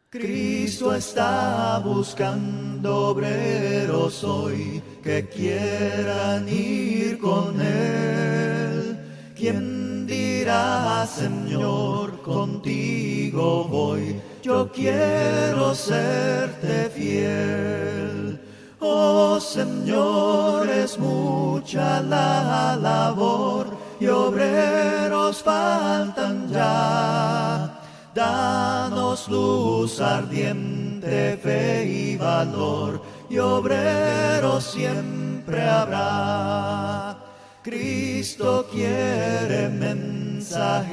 Cristo está buscando obreros hoy que quieran ir con Él. ¿Quién dirá, Señor, contigo voy? Yo quiero serte fiel. Oh Señor, es mucha la labor y obreros faltan ya. Danos luz ardiente, fe y valor, y obreros siempre habrá. Cristo quiere mensajeros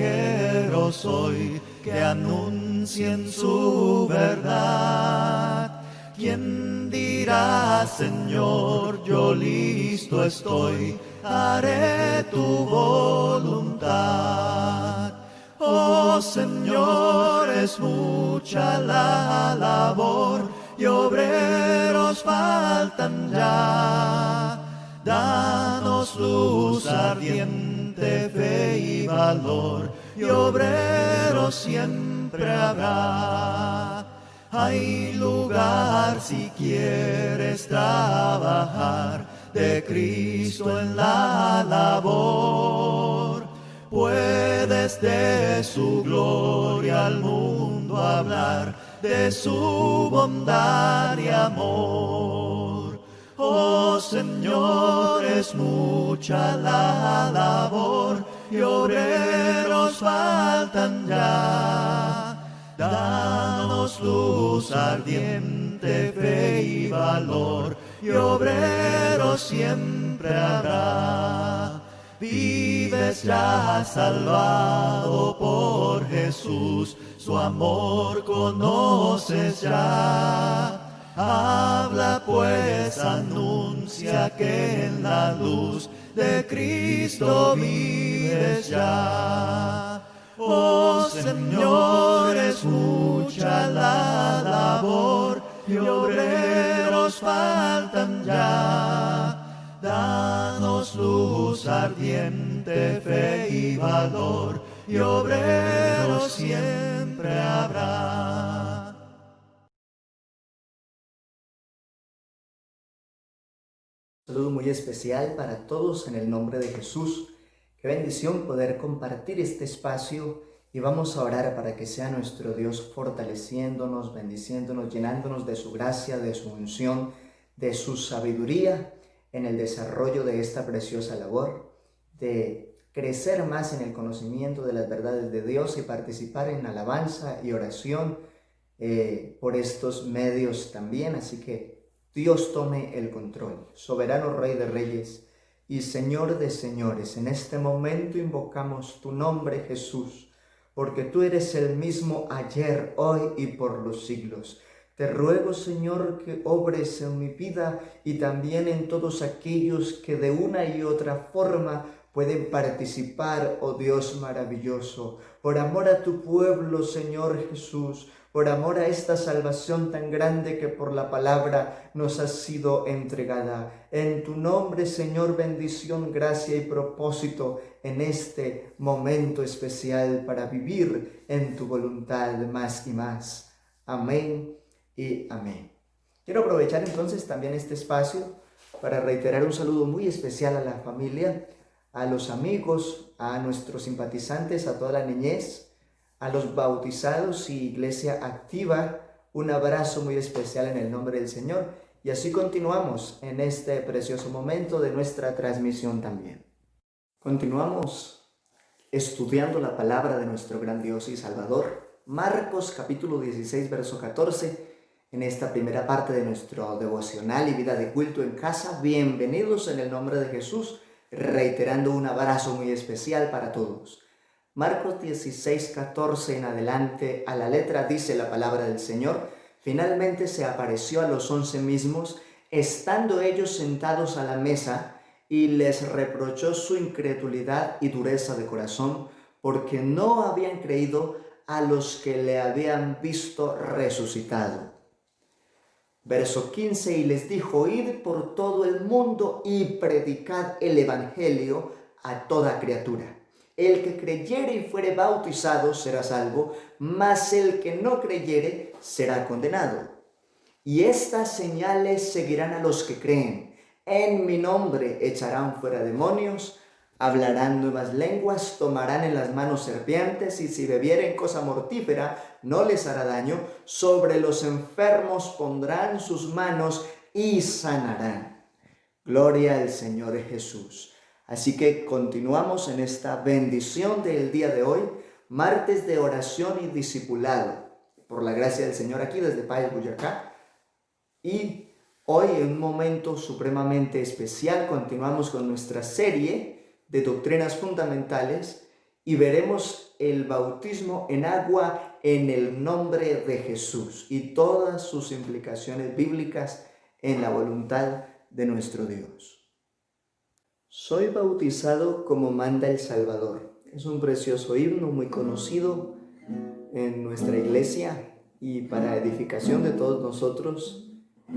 hoy que anuncien su verdad. ¿Quién dirá, Señor, yo listo estoy, haré tu voluntad? Oh Señor, es mucha la labor y obreros faltan ya. Danos luz ardiente, fe y valor, y obreros siempre habrá. Hay lugar si quieres trabajar de Cristo en la labor. Puedes de su gloria al mundo hablar, de su bondad y amor. Oh Señor, es mucha la labor y obreros faltan ya. Danos luz ardiente, fe y valor, y obreros siempre habrá. Vives ya salvado por Jesús, su amor conoces ya. Habla pues, anuncia que en la luz de Cristo vives ya. Oh Señor, es mucha la labor y obreros faltan ya. Danos luz ardiente, fe y valor, y obreros siempre habrá. Un saludo muy especial para todos en el nombre de Jesús. Qué bendición poder compartir este espacio y vamos a orar para que sea nuestro Dios fortaleciéndonos, bendiciéndonos, llenándonos de su gracia, de su unción, de su sabiduría en el desarrollo de esta preciosa labor, de crecer más en el conocimiento de las verdades de Dios y participar en alabanza y oración por estos medios también. Así que Dios tome el control. Soberano Rey de Reyes y Señor de Señores, en este momento invocamos tu nombre, Jesús, porque tú eres el mismo ayer, hoy y por los siglos. Te ruego, Señor, que obres en mi vida y también en todos aquellos que de una y otra forma pueden participar, oh Dios maravilloso, por amor a tu pueblo, Señor Jesús, por amor a esta salvación tan grande que por la palabra nos ha sido entregada. En tu nombre, Señor, bendición, gracia y propósito en este momento especial para vivir en tu voluntad más y más. Amén y amén. Quiero aprovechar entonces también este espacio para reiterar un saludo muy especial a la familia, a los amigos, a nuestros simpatizantes, a toda la niñez, a los bautizados y iglesia activa. Un abrazo muy especial en el nombre del Señor. Y así continuamos en este precioso momento de nuestra transmisión también. Continuamos estudiando la palabra de nuestro gran Dios y Salvador. Marcos capítulo 16, verso 14. En esta primera parte de nuestro devocional y vida de culto en casa. Bienvenidos en el nombre de Jesús, reiterando un abrazo muy especial para todos. Marcos 16, 14 en adelante, a la letra dice la palabra del Señor: finalmente se apareció a los 11 mismos, estando ellos sentados a la mesa, y les reprochó su incredulidad y dureza de corazón, porque no habían creído a los que le habían visto resucitado. Verso 15, y les dijo: id por todo el mundo y predicad el evangelio a toda criatura. El que creyere y fuere bautizado será salvo, mas el que no creyere será condenado. Y estas señales seguirán a los que creen. En mi nombre echarán fuera demonios, hablarán nuevas lenguas, tomarán en las manos serpientes, y si bebieren cosa mortífera no les hará daño. Sobre los enfermos pondrán sus manos y sanarán. Gloria al Señor Jesús. Así que continuamos en esta bendición del día de hoy, martes de oración y discipulado, por la gracia del Señor, aquí desde País, Boyacá. Y hoy, en un momento supremamente especial, continuamos con nuestra serie de doctrinas fundamentales y veremos el bautismo en agua en el nombre de Jesús y todas sus implicaciones bíblicas en la voluntad de nuestro Dios. Soy bautizado como manda el Salvador. Es un precioso himno muy conocido en nuestra iglesia y para edificación de todos nosotros.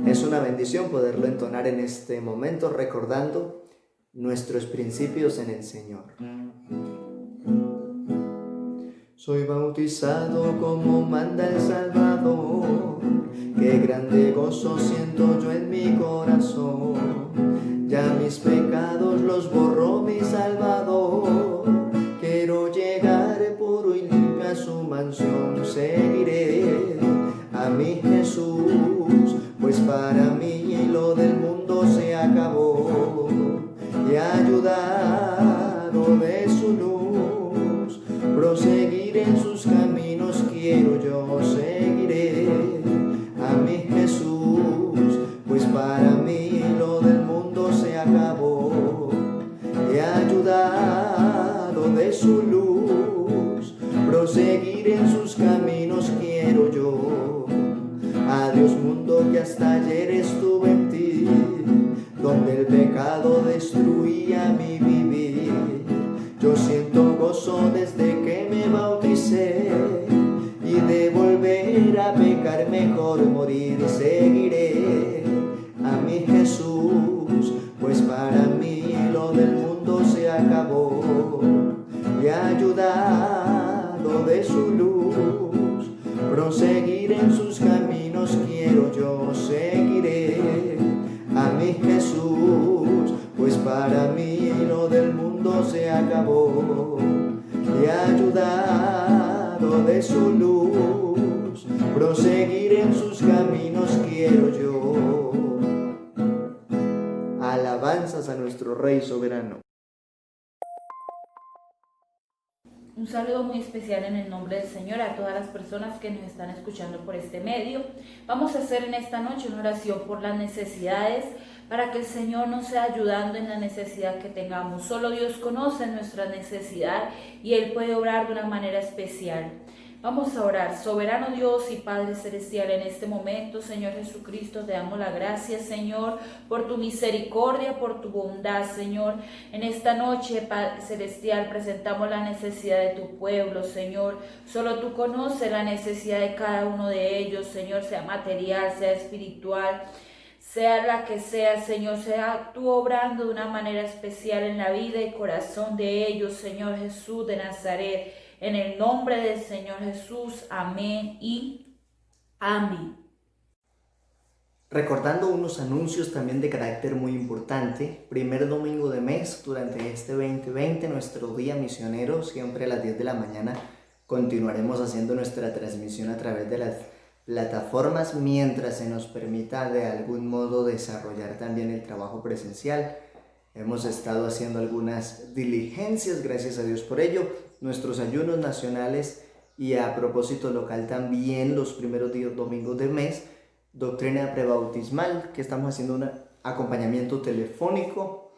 Es una bendición poderlo entonar en este momento, recordando nuestros principios en el Señor. Soy bautizado como manda el Salvador, qué grande gozo siento yo en mi corazón. Ya mis pecados los borró mi Salvador, quiero llegar puro y limpio a su mansión. Seguiré a mi Jesús, pues para mí lo del mundo se acabó, y ayudado de su luz, proseguir en sus caminos quiero yo. Seguiré a mi Jesús, pues para mí lo del mundo se acabó, y ayudado de su luz, proseguir en sus caminos quiero yo. Adiós mundo que hasta ayer estuve en ti, donde el pecado destruía mi vivir. Yo siento gozo desde que me bauticé, y de volver a pecar mejor morir. Seguiré a mi Jesús, pues para mí lo del mundo se acabó, y ayudado de su luz, proseguir en sus caminos quiero yo. Seguiré a mi Jesús, pues para mí lo del mundo se acabó, y ayudado de su luz, proseguir en sus caminos quiero yo. Alabanzas a nuestro Rey soberano. Un saludo muy especial en el nombre del Señor a todas las personas que nos están escuchando por este medio. Vamos a hacer en esta noche una oración por las necesidades, para que el Señor nos sea ayudando en la necesidad que tengamos. Solo Dios conoce nuestra necesidad y Él puede obrar de una manera especial. Vamos a orar. Soberano Dios y Padre Celestial, en este momento, Señor Jesucristo, te damos la gracia, Señor, por tu misericordia, por tu bondad, Señor. En esta noche, Padre Celestial, presentamos la necesidad de tu pueblo, Señor. Solo tú conoces la necesidad de cada uno de ellos, Señor, sea material, sea espiritual, sea la que sea, Señor, sea tú obrando de una manera especial en la vida y corazón de ellos, Señor Jesús de Nazaret. En el nombre del Señor Jesús, amén y amén. Recordando unos anuncios también de carácter muy importante, primer domingo de mes durante este 2020, nuestro día misionero, siempre a las 10 de la mañana, continuaremos haciendo nuestra transmisión a través de las plataformas mientras se nos permita de algún modo desarrollar también el trabajo presencial. Hemos estado haciendo algunas diligencias, gracias a Dios por ello, nuestros ayunos nacionales y a propósito local también los primeros domingos de mes, doctrina prebautismal, que estamos haciendo un acompañamiento telefónico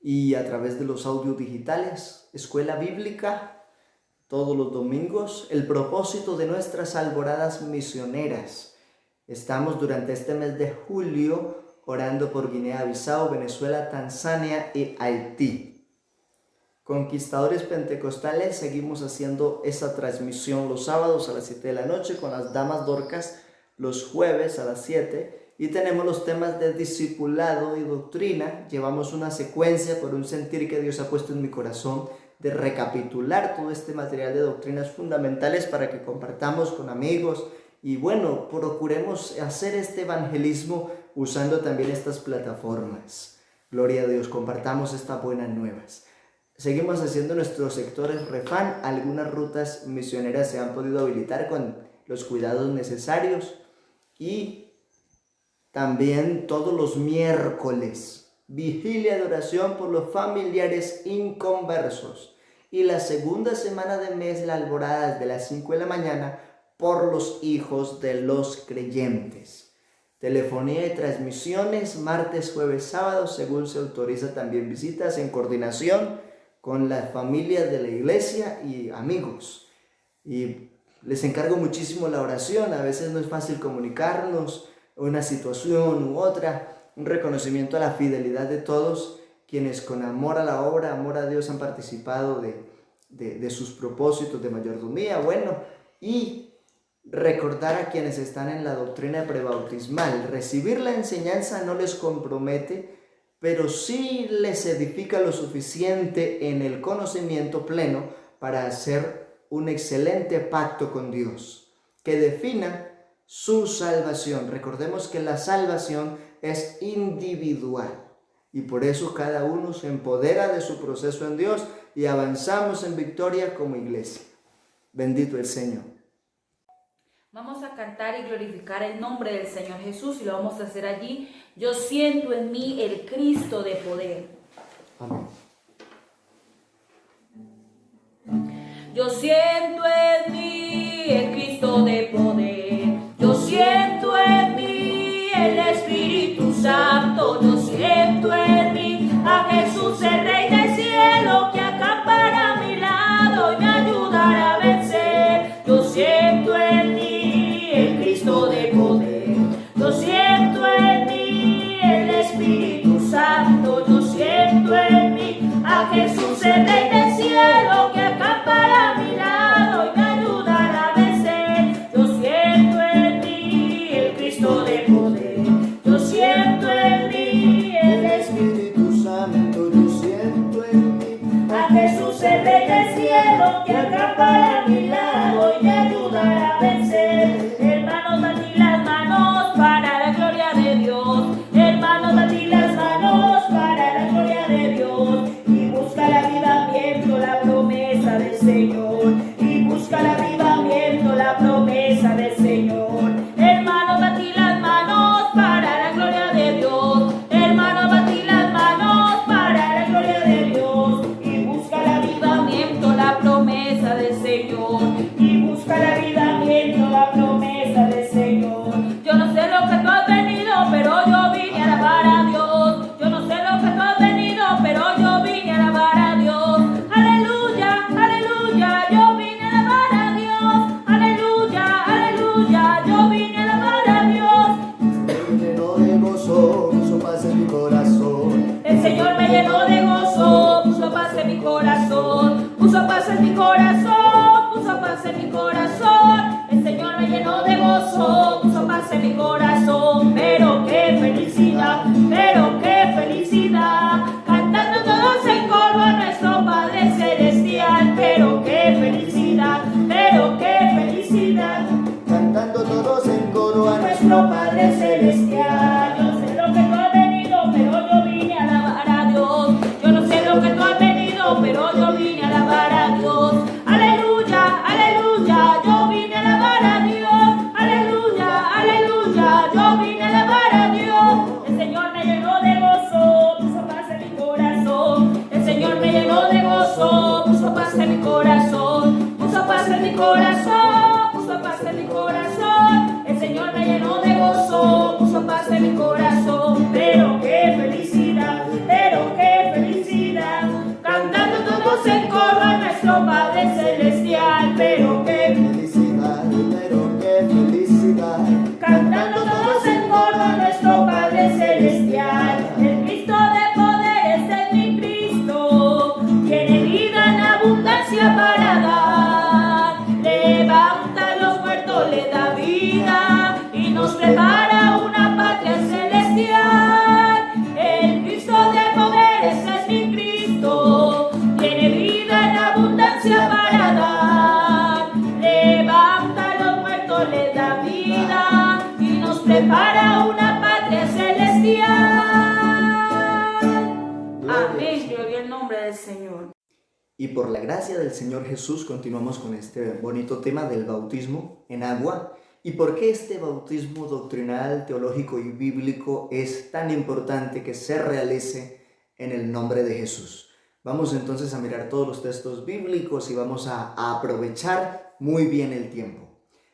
y a través de los audios digitales, escuela bíblica todos los domingos, el propósito de nuestras alboradas misioneras. Estamos durante este mes de julio orando por Guinea-Bissau, Venezuela, Tanzania y Haití. Conquistadores Pentecostales, seguimos haciendo esa transmisión los sábados a las 7 de la noche con las damas dorcas, los jueves a las 7, y tenemos los temas de discipulado y doctrina. Llevamos una secuencia por un sentir que Dios ha puesto en mi corazón de recapitular todo este material de doctrinas fundamentales para que compartamos con amigos y bueno, procuremos hacer este evangelismo usando también estas plataformas. Gloria a Dios, compartamos estas buenas nuevas. Seguimos haciendo nuestros sectores Refan, algunas rutas misioneras se han podido habilitar con los cuidados necesarios y también todos los miércoles, vigilia de oración por los familiares inconversos y la segunda semana del mes, la alborada desde las 5 de la mañana por los hijos de los creyentes. Telefonía y transmisiones, martes, jueves, sábado, según se autoriza también visitas en coordinación con las familias de la iglesia y amigos. Y les encargo muchísimo la oración, a veces no es fácil comunicarnos, una situación u otra, un reconocimiento a la fidelidad de todos quienes con amor a la obra, amor a Dios han participado de sus propósitos de mayordomía, bueno, y recordar a quienes están en la doctrina prebautismal, recibir la enseñanza no les compromete, pero sí les edifica lo suficiente en el conocimiento pleno para hacer un excelente pacto con Dios, que defina su salvación. Recordemos que la salvación es individual y por eso cada uno se empodera de su proceso en Dios y avanzamos en victoria como iglesia. Bendito el Señor. Vamos a cantar y glorificar el nombre del Señor Jesús y lo vamos a hacer allí. Yo siento en mí el Cristo de poder. Amén. Yo siento en mí el Cristo de poder. Yo siento en mí el Espíritu Santo. Yo siento en mí a Jesús el Rey del cielo que acampará a mi lado y me ayudará a vencer. Yo siento en mí el Cristo de poder. Yo siento en mí el Espíritu Santo. Yo siento en mí a Jesús el Rey del cielo que acampará a mi lado y me ayudará a vencer. Yo siento en mí el Cristo de poder. Yo siento en mí el Espíritu Santo, yo siento en mí a Jesús el Rey del cielo que acampará a mi lado y me ayudará a vencer. Hermanos, dad las manos para la gloria de Dios. Hermanos, dad las manos para la gloria de Dios. Y busca el avivamiento, la promesa del Señor. Y busca el avivamiento, la promesa del Señor. Hermanos, dad las manos para la gloria de Dios. Hermanos, dad las manos para la gloria de Dios. Y busca el avivamiento, la promesa del Señor. Y busca el avivamiento, la promesa del Señor. Yo no sé lo que tú has venido, pero yo vine a alabar a Dios. Yo no sé lo que tú has venido, pero yo vine a alabar a Dios. Aleluya, aleluya, yo vine a alabar a Dios. Aleluya, aleluya, yo vine a alabar a Dios. me llenó de gozo, puso paz en mi corazón. El Señor me llenó de gozo, puso paz en mi corazón. Puso paz en mi corazón, puso paz en mi corazón. El Señor me llenó de gozo, puso paz en mi corazón. Pero qué felicidad, pero qué felicidad. Cantando todos en coro a nuestro Padre Celestial. Pero qué felicidad, pero qué felicidad. Cantando todos en coro a Nuestro Padre Celestial. Yo no sé lo que tú has venido, pero yo vine a alabar a Dios. Yo no sé lo que tú has venido, pero yo vine a alabar a Dios. Aleluya, aleluya, yo vine a alabar a Dios. Aleluya, aleluya, yo vine a alabar a Dios. El Señor me llenó de gozo, puso paz en mi corazón. El Señor me llenó de gozo, puso paz en mi corazón. Puso paz en mi corazón, puso paz en mi corazón. El Señor me llenó de gozo, puso paz en mi corazón. Pero qué felicidad, pero qué felicidad. Cantando todos en coro a nuestro Padre Celestial. Pero qué felicidad, pero qué felicidad. Cantando todos en coro a nuestro Padre Celestial. El Cristo de poder, este es mi Cristo. Tiene vida en abundancia para dar. Levanta a los muertos, le da vida y nos prepara una patria celestial. El Cristo de poder, este es mi Cristo. Tiene vida en para dar. Levanta a los muertos, les da vida y nos prepara una patria celestial. Amén, gloria al nombre del Señor. Y por la gracia del Señor Jesús continuamos con este bonito tema del bautismo en agua. ¿Y por qué este bautismo doctrinal, teológico y bíblico es tan importante que se realice en el nombre de Jesús? Vamos entonces a mirar todos los textos bíblicos y vamos a aprovechar muy bien el tiempo.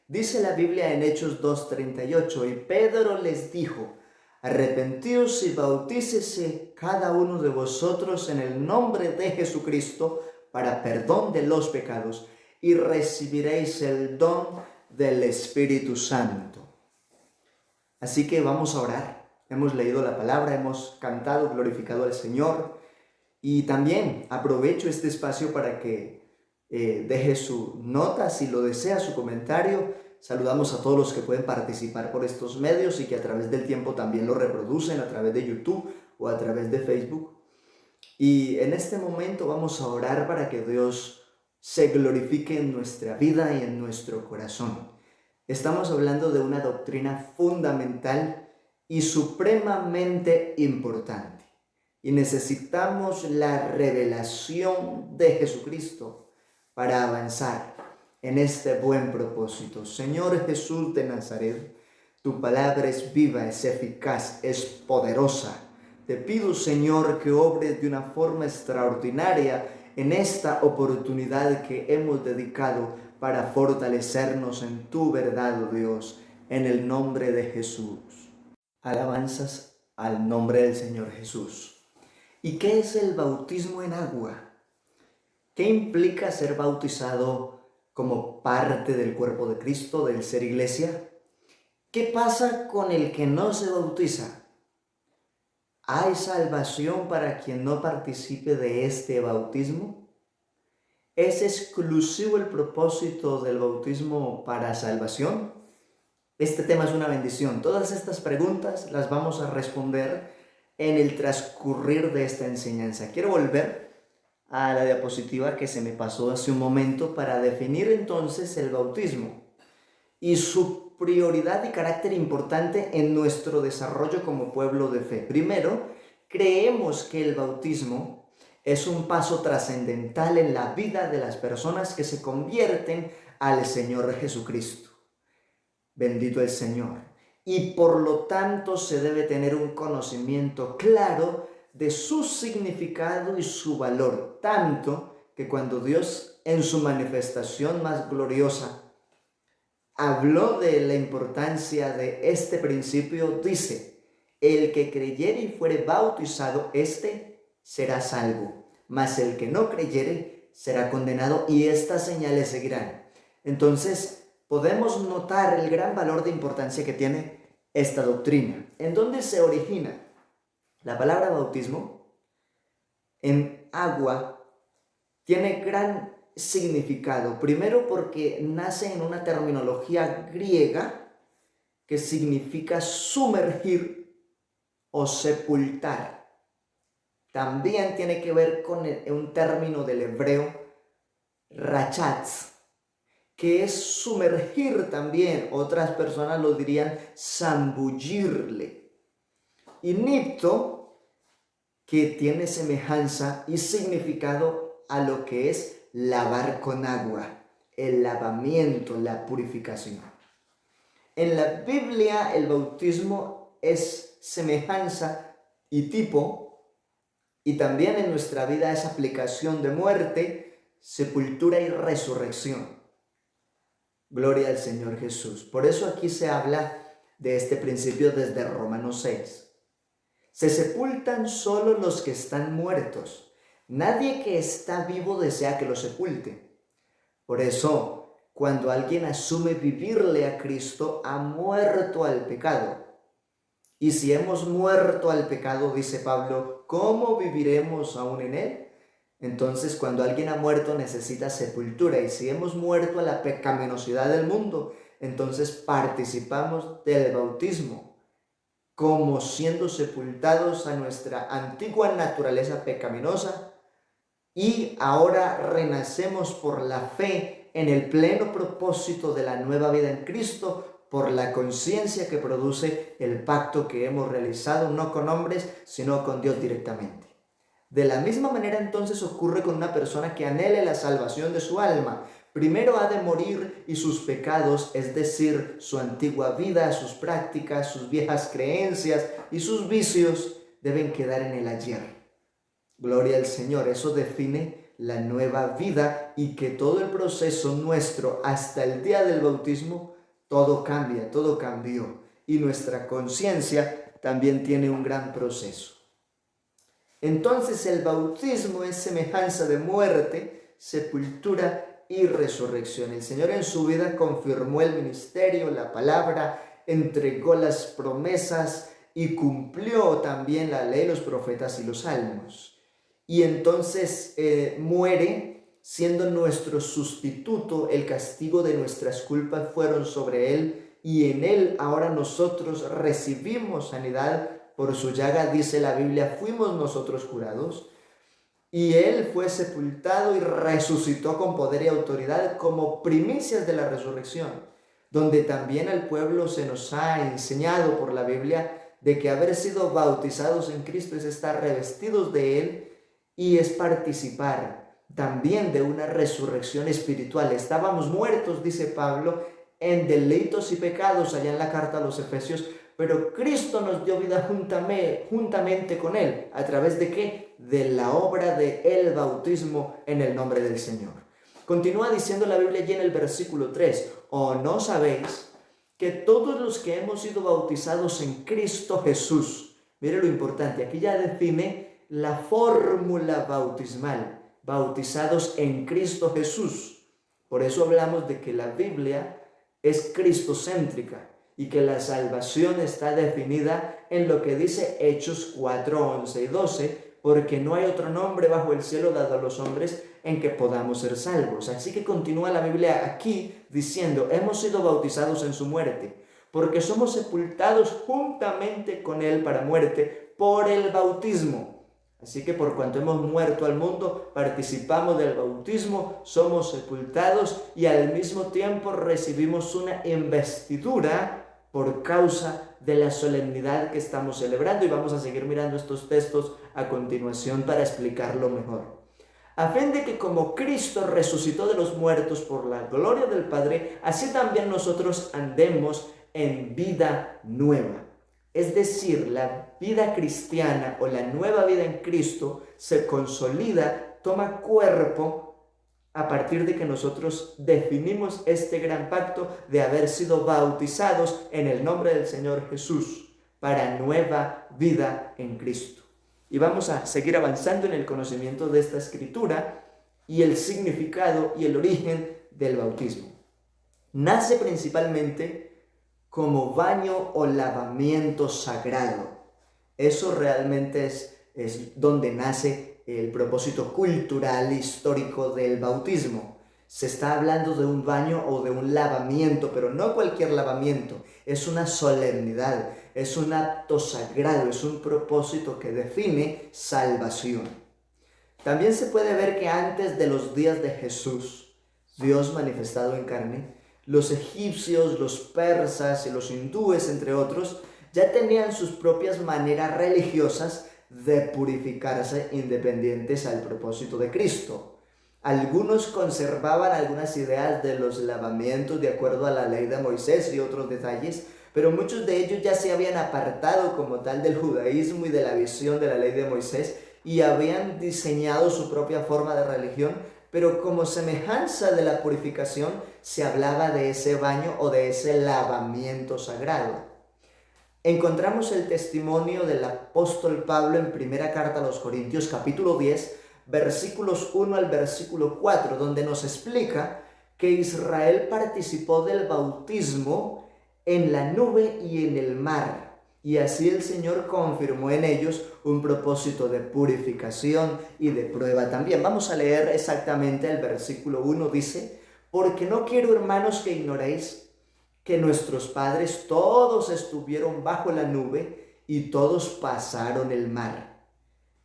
Dice la Biblia en Hechos 2:38, y Pedro les dijo: arrepentíos y bautícese cada uno de vosotros en el nombre de Jesucristo para perdón de los pecados, y recibiréis el don del Espíritu Santo. Así que vamos a orar. Hemos leído la palabra, hemos cantado, glorificado al Señor, y también aprovecho este espacio para que deje su nota, si lo desea, su comentario. Saludamos a todos los que pueden participar por estos medios y que a través del tiempo también lo reproducen a través de YouTube o a través de Facebook. Y en este momento vamos a orar para que Dios se glorifique en nuestra vida y en nuestro corazón. Estamos hablando de una doctrina fundamental y supremamente importante. Y necesitamos la revelación de Jesucristo para avanzar en este buen propósito. Señor Jesús de Nazaret, tu palabra es viva, es eficaz, es poderosa. Te pido, Señor, que obres de una forma extraordinaria en esta oportunidad que hemos dedicado para fortalecernos en tu verdad, oh Dios, en el nombre de Jesús. Alabanzas al nombre del Señor Jesús. ¿Y qué es el bautismo en agua? ¿Qué implica ser bautizado como parte del cuerpo de Cristo, del ser iglesia? ¿Qué pasa con el que no se bautiza? ¿Hay salvación para quien no participe de este bautismo? ¿Es exclusivo el propósito del bautismo para salvación? Este tema es una bendición. Todas estas preguntas las vamos a responder en el transcurrir de esta enseñanza. Quiero volver a la diapositiva que se me pasó hace un momento para definir entonces el bautismo y su prioridad y carácter importante en nuestro desarrollo como pueblo de fe. Primero, creemos que el bautismo es un paso trascendental en la vida de las personas que se convierten al Señor Jesucristo. Bendito el Señor. Y por lo tanto se debe tener un conocimiento claro de su significado y su valor, tanto que cuando Dios en su manifestación más gloriosa habló de la importancia de este principio, dice: el que creyere y fuere bautizado, éste será salvo, mas el que no creyere será condenado, y estas señales seguirán. Entonces podemos notar el gran valor de importancia que tiene esta doctrina. ¿En dónde se origina? La palabra bautismo en agua tiene gran significado. Primero porque nace en una terminología griega que significa sumergir o sepultar. También tiene que ver con un término del hebreo rachatz, que es sumergir también. Otras personas lo dirían zambullirle. Y nipto, que tiene semejanza y significado a lo que es lavar con agua, el lavamiento, la purificación. En la Biblia el bautismo es semejanza y tipo, y también en nuestra vida es aplicación de muerte, sepultura y resurrección. Gloria al Señor Jesús. Por eso aquí se habla de este principio desde Romanos 6. Se sepultan solo los que están muertos. Nadie que está vivo desea que lo sepulte. Por eso, cuando alguien asume vivirle a Cristo, ha muerto al pecado. Y si hemos muerto al pecado, dice Pablo, ¿cómo viviremos aún en él? Entonces, cuando alguien ha muerto, necesita sepultura. Y si hemos muerto a la pecaminosidad del mundo, entonces participamos del bautismo, como siendo sepultados a nuestra antigua naturaleza pecaminosa y ahora renacemos por la fe en el pleno propósito de la nueva vida en Cristo, por la conciencia que produce el pacto que hemos realizado, no con hombres, sino con Dios directamente. De la misma manera entonces ocurre con una persona que anhele la salvación de su alma. Primero ha de morir y sus pecados, es decir, su antigua vida, sus prácticas, sus viejas creencias y sus vicios, deben quedar en el ayer. Gloria al Señor, eso define la nueva vida y que todo el proceso nuestro hasta el día del bautismo, todo cambia, todo cambió. Y nuestra conciencia también tiene un gran proceso. Entonces el bautismo es semejanza de muerte, sepultura y resurrección. El Señor en su vida confirmó el ministerio, la palabra, entregó las promesas y cumplió también la ley, los profetas y los salmos. Y entonces muere siendo nuestro sustituto, el castigo de nuestras culpas fueron sobre Él y en Él ahora nosotros recibimos sanidad. Por su llaga, dice la Biblia, fuimos nosotros curados. Y Él fue sepultado y resucitó con poder y autoridad como primicias de la resurrección, donde también al pueblo se nos ha enseñado por la Biblia de que haber sido bautizados en Cristo es estar revestidos de Él y es participar también de una resurrección espiritual. Estábamos muertos, dice Pablo, en delitos y pecados, allá en la carta a los Efesios, pero Cristo nos dio vida juntamente con Él. ¿A través de qué? De la obra del bautismo en el nombre del Señor. Continúa diciendo la Biblia allí en el versículo 3. ¿O no sabéis que todos los que hemos sido bautizados en Cristo Jesús? Mire lo importante, aquí ya define la fórmula bautismal. Bautizados en Cristo Jesús. Por eso hablamos de que la Biblia es cristocéntrica y que la salvación está definida en lo que dice Hechos 4, 11 y 12, porque no hay otro nombre bajo el cielo dado a los hombres en que podamos ser salvos. Así que continúa la Biblia aquí diciendo, hemos sido bautizados en su muerte, porque somos sepultados juntamente con Él para muerte por el bautismo. Así que por cuanto hemos muerto al mundo, participamos del bautismo, somos sepultados y al mismo tiempo recibimos una investidura por causa de la solemnidad que estamos celebrando. Y vamos a seguir mirando estos textos a continuación para explicarlo mejor. A fin de que como Cristo resucitó de los muertos por la gloria del Padre, así también nosotros andemos en vida nueva. Es decir, la vida cristiana o la nueva vida en Cristo se consolida, toma cuerpo a partir de que nosotros definimos este gran pacto de haber sido bautizados en el nombre del Señor Jesús para nueva vida en Cristo. Y vamos a seguir avanzando en el conocimiento de esta escritura y el significado y el origen del bautismo. Nace principalmente como baño o lavamiento sagrado. Eso realmente es donde nace el propósito cultural histórico del bautismo. Se está hablando de un baño o de un lavamiento, pero no cualquier lavamiento. Es una solemnidad, es un acto sagrado, es un propósito que define salvación. También se puede ver que antes de los días de Jesús, Dios manifestado en carne, los egipcios, los persas y los hindúes, entre otros, ya tenían sus propias maneras religiosas de purificarse independientes al propósito de Cristo. Algunos conservaban algunas ideas de los lavamientos de acuerdo a la ley de Moisés y otros detalles, pero muchos de ellos ya se habían apartado como tal del judaísmo y de la visión de la ley de Moisés y habían diseñado su propia forma de religión, pero como semejanza de la purificación se hablaba de ese baño o de ese lavamiento sagrado. Encontramos el testimonio del apóstol Pablo en primera carta a los Corintios, capítulo 10, versículos 1 al versículo 4, donde nos explica que Israel participó del bautismo en la nube y en el mar, y así el Señor confirmó en ellos un propósito de purificación y de prueba también. Vamos a leer exactamente el versículo 1, dice, porque no quiero, hermanos, que ignoréis que nuestros padres todos estuvieron bajo la nube y todos pasaron el mar.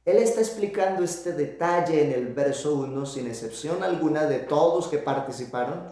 Él está explicando este detalle en el verso 1, sin excepción alguna de todos que participaron,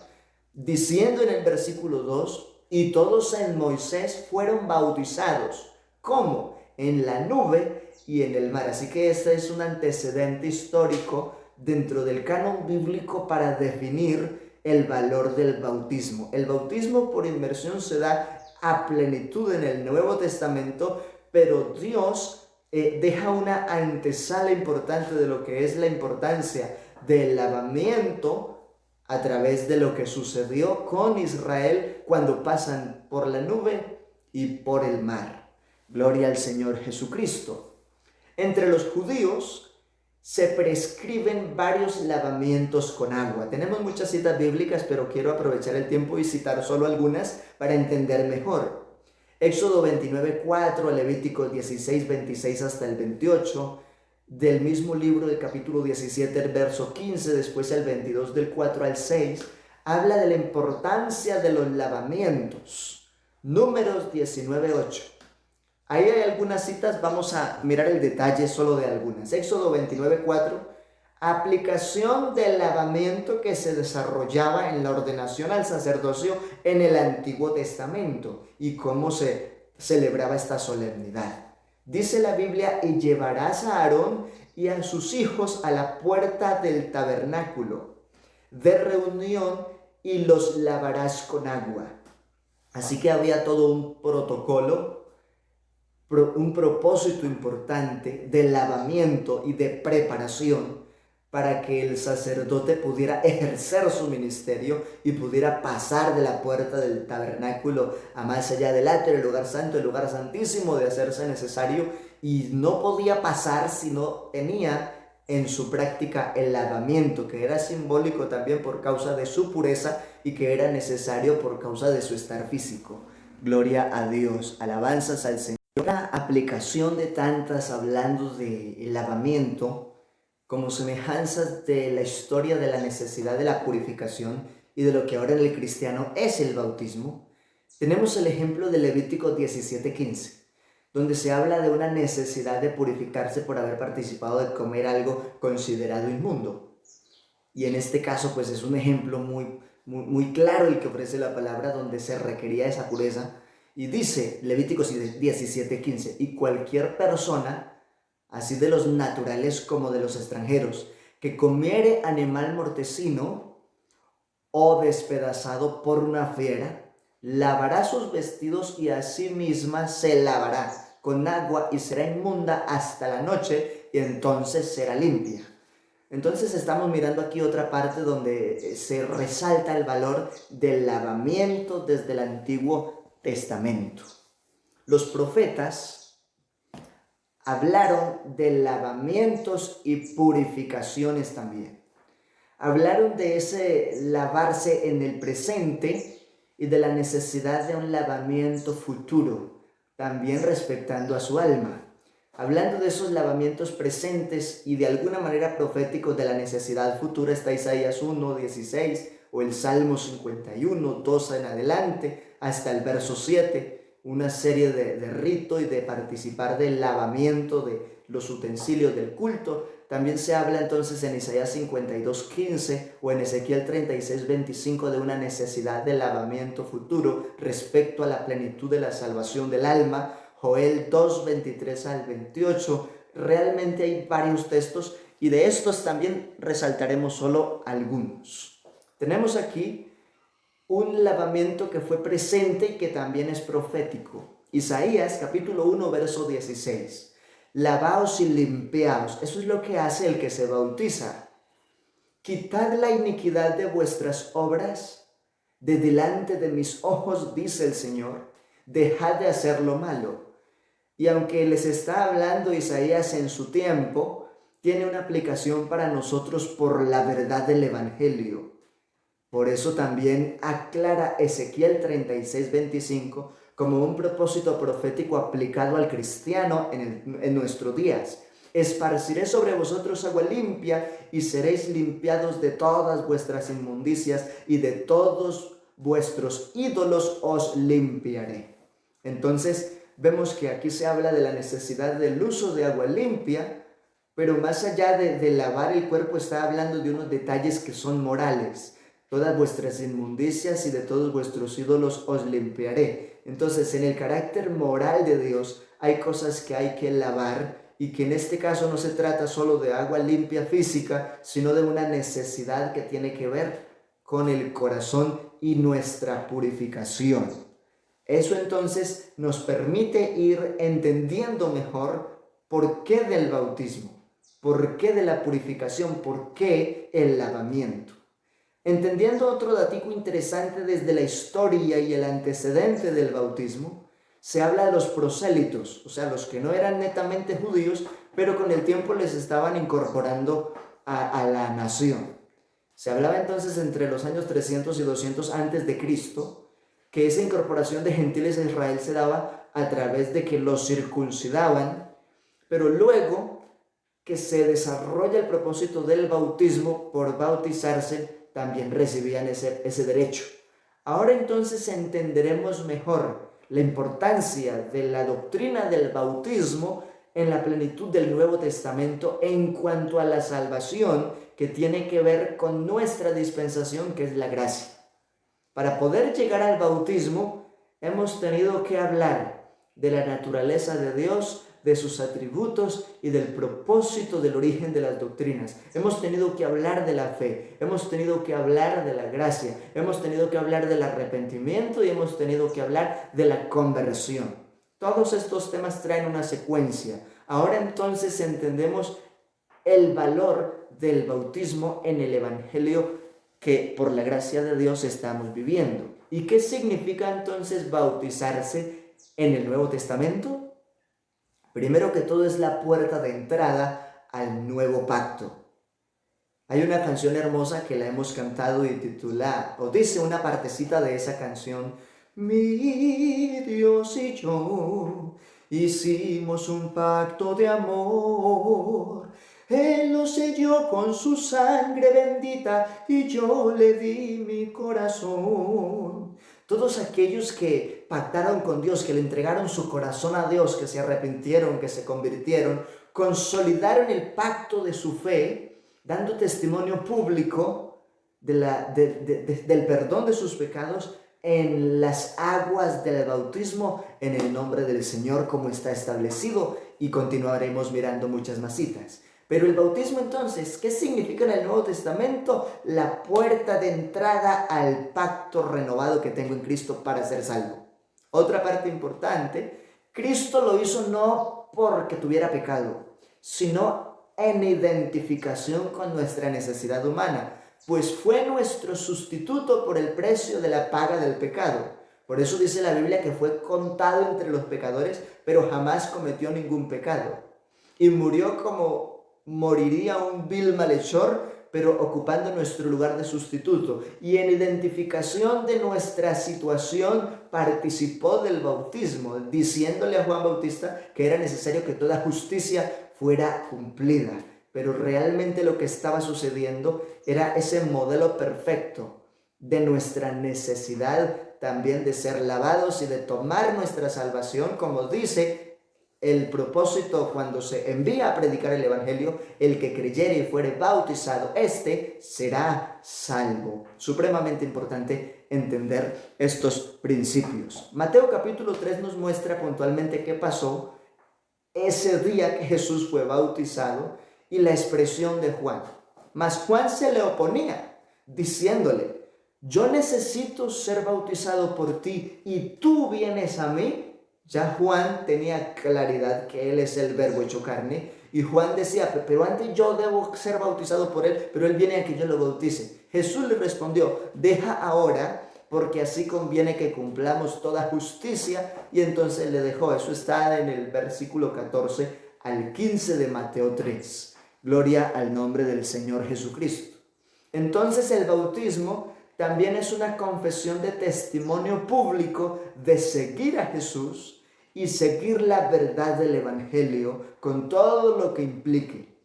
diciendo en el versículo 2, y todos en Moisés fueron bautizados. ¿Cómo? En la nube y en el mar. Así que este es un antecedente histórico dentro del canon bíblico para definir el valor del bautismo. El bautismo por inmersión se da a plenitud en el Nuevo Testamento, pero Dios deja una antesala importante de lo que es la importancia del lavamiento a través de lo que sucedió con Israel cuando pasan por la nube y por el mar. Gloria al Señor Jesucristo. Entre los judíos se prescriben varios lavamientos con agua. Tenemos muchas citas bíblicas, pero quiero aprovechar el tiempo y citar solo algunas para entender mejor. Éxodo 29:4, Levítico 16:26 hasta el 28, del mismo libro del capítulo 17, el verso 15, después el 22 del 4 al 6, habla de la importancia de los lavamientos. Números 19:8. Ahí hay algunas citas, vamos a mirar el detalle solo de algunas. Éxodo 29:4, aplicación del lavamiento que se desarrollaba en la ordenación al sacerdocio en el Antiguo Testamento y cómo se celebraba esta solemnidad. Dice la Biblia, y llevarás a Aarón y a sus hijos a la puerta del tabernáculo de reunión y los lavarás con agua. Así que había todo un protocolo, un propósito importante de lavamiento y de preparación para que el sacerdote pudiera ejercer su ministerio y pudiera pasar de la puerta del tabernáculo a más allá del atrio, el lugar santo, el lugar santísimo, de hacerse necesario, y no podía pasar si no tenía en su práctica el lavamiento, que era simbólico también por causa de su pureza y que era necesario por causa de su estar físico. Gloria a Dios, alabanzas al Señor. Una aplicación de tantas hablando de lavamiento como semejanzas de la historia de la necesidad de la purificación y de lo que ahora en el cristiano es el bautismo. Tenemos el ejemplo de Levítico 17:15, donde se habla de una necesidad de purificarse por haber participado de comer algo considerado inmundo. Y en este caso pues es un ejemplo muy claro el que ofrece la palabra, donde se requería esa pureza. Y dice Levítico 17:15, y cualquier persona, así de los naturales como de los extranjeros, que comiere animal mortecino o despedazado por una fiera, lavará sus vestidos y a sí misma se lavará con agua y será inmunda hasta la noche, y entonces será limpia. Entonces estamos mirando aquí otra parte donde se resalta el valor del lavamiento desde el Antiguo Testamento. Los profetas hablaron de lavamientos y purificaciones también. Hablaron de ese lavarse en el presente y de la necesidad de un lavamiento futuro, también respectando a su alma. Hablando de esos lavamientos presentes y de alguna manera proféticos de la necesidad futura, está Isaías 1:16 o el Salmo 51, 12 en adelante, hasta el verso 7. Una serie de rito y de participar del lavamiento de los utensilios del culto. También se habla entonces en Isaías 52:15 o en Ezequiel 36:25 de una necesidad de lavamiento futuro respecto a la plenitud de la salvación del alma. Joel 2:23 al 28. Realmente hay varios textos y de estos también resaltaremos solo algunos. Tenemos aquí un lavamiento que fue presente y que también es profético. Isaías capítulo 1 verso 16. Lavaos y limpiaos. Eso es lo que hace el que se bautiza. Quitad la iniquidad de vuestras obras de delante de mis ojos, dice el Señor. Dejad de hacer lo malo. Y aunque les está hablando Isaías en su tiempo, tiene una aplicación para nosotros por la verdad del Evangelio. Por eso también aclara Ezequiel 36:25 como un propósito profético aplicado al cristiano en nuestros días. Esparciré sobre vosotros agua limpia y seréis limpiados de todas vuestras inmundicias y de todos vuestros ídolos os limpiaré. Entonces vemos que aquí se habla de la necesidad del uso de agua limpia pero más allá de lavar el cuerpo, está hablando de unos detalles que son morales. Todas vuestras inmundicias y de todos vuestros ídolos os limpiaré. Entonces, en el carácter moral de Dios hay cosas que hay que lavar, y que en este caso no se trata solo de agua limpia física, sino de una necesidad que tiene que ver con el corazón y nuestra purificación. Eso entonces nos permite ir entendiendo mejor por qué del bautismo, por qué de la purificación, por qué el lavamiento. Entendiendo otro datico interesante desde la historia y el antecedente del bautismo, se habla de los prosélitos, o sea, los que no eran netamente judíos, pero con el tiempo les estaban incorporando a la nación. Se hablaba entonces entre los años 300 y 200 antes de Cristo, que esa incorporación de gentiles a Israel se daba a través de que los circuncidaban, pero luego que se desarrolla el propósito del bautismo, por bautizarse, también recibían ese derecho. Ahora entonces entenderemos mejor la importancia de la doctrina del bautismo en la plenitud del Nuevo Testamento en cuanto a la salvación que tiene que ver con nuestra dispensación, que es la gracia. Para poder llegar al bautismo, hemos tenido que hablar de la naturaleza de Dios, de sus atributos y del propósito del origen de las doctrinas. Hemos tenido que hablar de la fe, hemos tenido que hablar de la gracia, hemos tenido que hablar del arrepentimiento y hemos tenido que hablar de la conversión. Todos estos temas traen una secuencia. Ahora entonces entendemos el valor del bautismo en el Evangelio que por la gracia de Dios estamos viviendo. ¿Y qué significa entonces bautizarse en el Nuevo Testamento? Primero que todo, es la puerta de entrada al nuevo pacto. Hay una canción hermosa que la hemos cantado y titula, o dice una partecita de esa canción: mi Dios y yo hicimos un pacto de amor. Él lo selló con su sangre bendita y yo le di mi corazón. Todos aquellos que pactaron con Dios, que le entregaron su corazón a Dios, que se arrepintieron, que se convirtieron, consolidaron el pacto de su fe, dando testimonio público del perdón de sus pecados en las aguas del bautismo en el nombre del Señor, como está establecido, y continuaremos mirando muchas más citas. Pero el bautismo entonces, ¿qué significa en el Nuevo Testamento? La puerta de entrada al pacto renovado que tengo en Cristo para ser salvo. Otra parte importante, Cristo lo hizo no porque tuviera pecado, sino en identificación con nuestra necesidad humana, pues fue nuestro sustituto por el precio de la paga del pecado. Por eso dice la Biblia que fue contado entre los pecadores, pero jamás cometió ningún pecado. Y murió como moriría un vil malhechor, pero ocupando nuestro lugar de sustituto. Y en identificación de nuestra situación participó del bautismo, diciéndole a Juan Bautista que era necesario que toda justicia fuera cumplida. Pero realmente lo que estaba sucediendo era ese modelo perfecto de nuestra necesidad también de ser lavados y de tomar nuestra salvación, como dice el propósito cuando se envía a predicar el Evangelio: el que creyere y fuere bautizado, este será salvo. Supremamente importante entender estos principios. Mateo capítulo 3 nos muestra puntualmente qué pasó ese día que Jesús fue bautizado y la expresión de Juan. Mas Juan se le oponía, diciéndole: yo necesito ser bautizado por ti y tú vienes a mí. Ya Juan tenía claridad que él es el verbo hecho carne, y Juan decía: pero antes yo debo ser bautizado por él, pero él viene a que yo lo bautice. Jesús le respondió: deja ahora, porque así conviene que cumplamos toda justicia. Y entonces le dejó. Eso está en el versículo 14 al 15 de Mateo 3. Gloria al nombre del Señor Jesucristo. Entonces el bautismo también es una confesión de testimonio público de seguir a Jesús y seguir la verdad del Evangelio con todo lo que implique.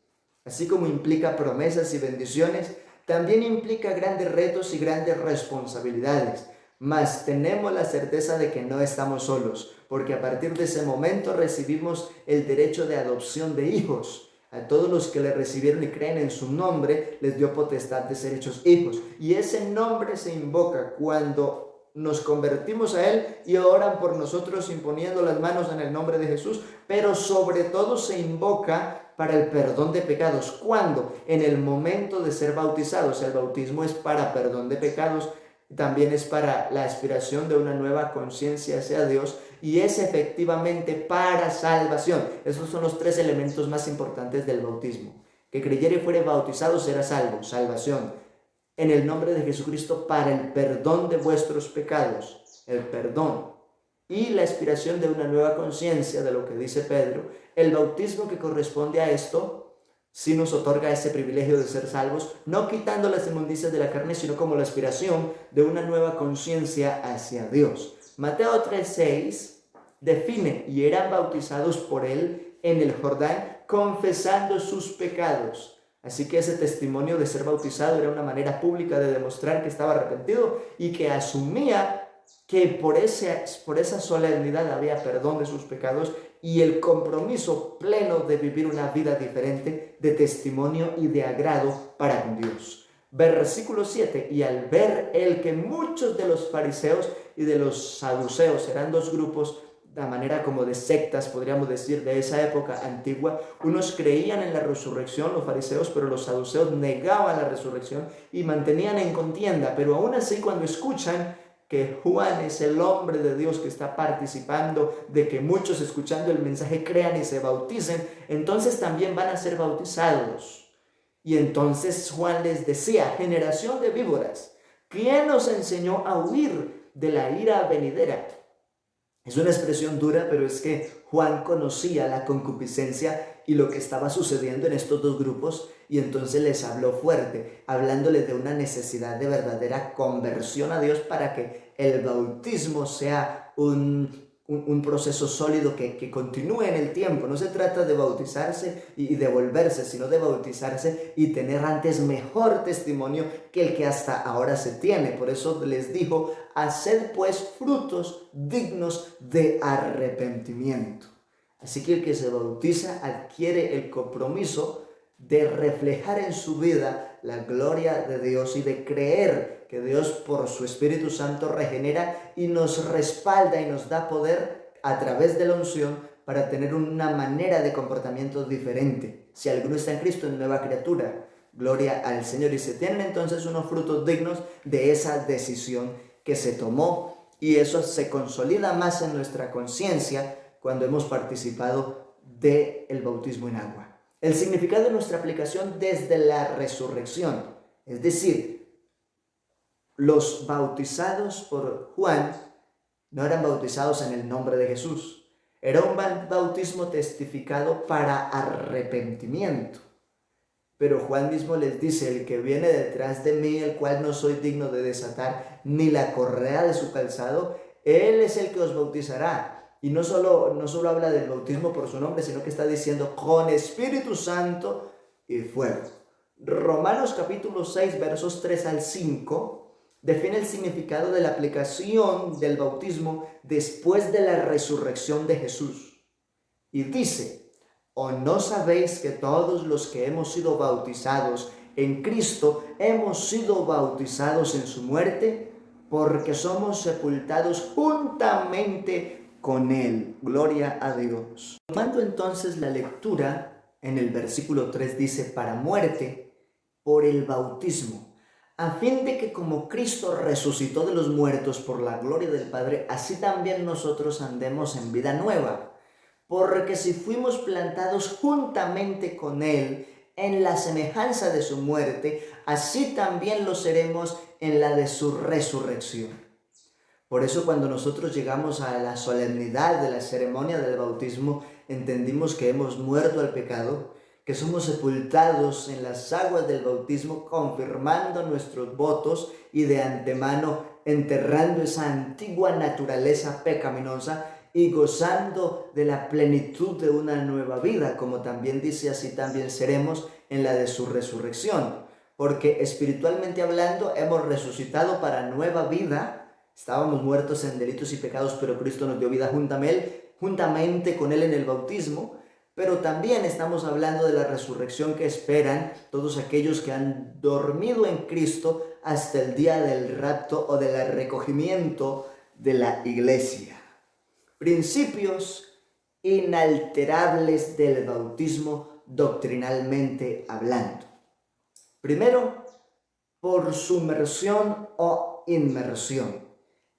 Así como implica promesas y bendiciones, también implica grandes retos y grandes responsabilidades. Mas tenemos la certeza de que no estamos solos, porque a partir de ese momento recibimos el derecho de adopción de hijos. A todos los que le recibieron y creen en su nombre, les dio potestad de ser hechos hijos. Y ese nombre se invoca cuando nos convertimos a Él y oran por nosotros imponiendo las manos en el nombre de Jesús, pero sobre todo se invoca para el perdón de pecados. ¿Cuándo? En el momento de ser bautizados. El bautismo es para perdón de pecados, también es para la aspiración de una nueva conciencia hacia Dios y es efectivamente para salvación. Esos son los 3 elementos más importantes del bautismo. Que creyere y fuere bautizado será salvo, salvación. En el nombre de Jesucristo para el perdón de vuestros pecados, el perdón. Y la aspiración de una nueva conciencia de lo que dice Pedro. El bautismo que corresponde a esto sí nos otorga ese privilegio de ser salvos, no quitando las inmundicias de la carne, sino como la aspiración de una nueva conciencia hacia Dios. Mateo 3:6 define: y eran bautizados por él en el Jordán, confesando sus pecados. Así que ese testimonio de ser bautizado era una manera pública de demostrar que estaba arrepentido y que asumía que por esa solemnidad había perdón de sus pecados y el compromiso pleno de vivir una vida diferente, de testimonio y de agrado para con Dios. Versículo 7, y al ver él que muchos de los fariseos y de los saduceos, eran 2 grupos, de manera como de sectas, podríamos decir, de esa época antigua, unos creían en la resurrección, los fariseos, pero los saduceos negaban la resurrección y mantenían en contienda, pero aún así cuando escuchan que Juan es el hombre de Dios que está participando de que muchos escuchando el mensaje crean y se bauticen, entonces también van a ser bautizados. Y entonces Juan les decía: generación de víboras, ¿quién os enseñó a huir de la ira venidera? Es una expresión dura, pero es que Juan conocía la concupiscencia y lo que estaba sucediendo en estos 2 grupos, y entonces les habló fuerte, hablándoles de una necesidad de verdadera conversión a Dios para que el bautismo sea un proceso sólido que continúe en el tiempo. No se trata de bautizarse y devolverse, sino de bautizarse y tener antes mejor testimonio que el que hasta ahora se tiene. Por eso les dijo: haced pues frutos dignos de arrepentimiento. Así que el que se bautiza adquiere el compromiso de reflejar en su vida la gloria de Dios y de creer que Dios por su Espíritu Santo regenera y nos respalda y nos da poder a través de la unción para tener una manera de comportamiento diferente. Si alguno está en Cristo, es nueva criatura. Gloria al Señor. Y se tienen entonces unos frutos dignos de esa decisión que se tomó, y eso se consolida más en nuestra conciencia cuando hemos participado del bautismo en agua. El significado de nuestra aplicación desde la resurrección, es decir, los bautizados por Juan no eran bautizados en el nombre de Jesús, era un bautismo testificado para arrepentimiento. Pero Juan mismo les dice: el que viene detrás de mí, el cual no soy digno de desatar ni la correa de su calzado, él es el que os bautizará. Y no solo habla del bautismo por su nombre, sino que está diciendo con Espíritu Santo y fuego. Romanos capítulo 6, versos 3 al 5, define el significado de la aplicación del bautismo después de la resurrección de Jesús. Y dice: ¿o no sabéis que todos los que hemos sido bautizados en Cristo hemos sido bautizados en su muerte? Porque somos sepultados juntamente con él. Gloria a Dios. Tomando entonces la lectura, en el versículo 3 dice: para muerte por el bautismo, a fin de que como Cristo resucitó de los muertos por la gloria del Padre, así también nosotros andemos en vida nueva. Porque si fuimos plantados juntamente con él en la semejanza de su muerte, así también lo seremos en la de su resurrección. Por eso cuando nosotros llegamos a la solemnidad de la ceremonia del bautismo, entendimos que hemos muerto al pecado, que somos sepultados en las aguas del bautismo, confirmando nuestros votos y de antemano enterrando esa antigua naturaleza pecaminosa y gozando de la plenitud de una nueva vida, como también dice: así también seremos en la de su resurrección. Porque espiritualmente hablando hemos resucitado para nueva vida. Estábamos muertos en delitos y pecados, pero Cristo nos dio vida juntamente con él en el bautismo. pero también estamos hablando de la resurrección que esperan todos aquellos que han dormido en Cristo hasta el día del rapto o del recogimiento de la iglesia. Principios inalterables del bautismo doctrinalmente hablando. Primero, por sumersión o inmersión.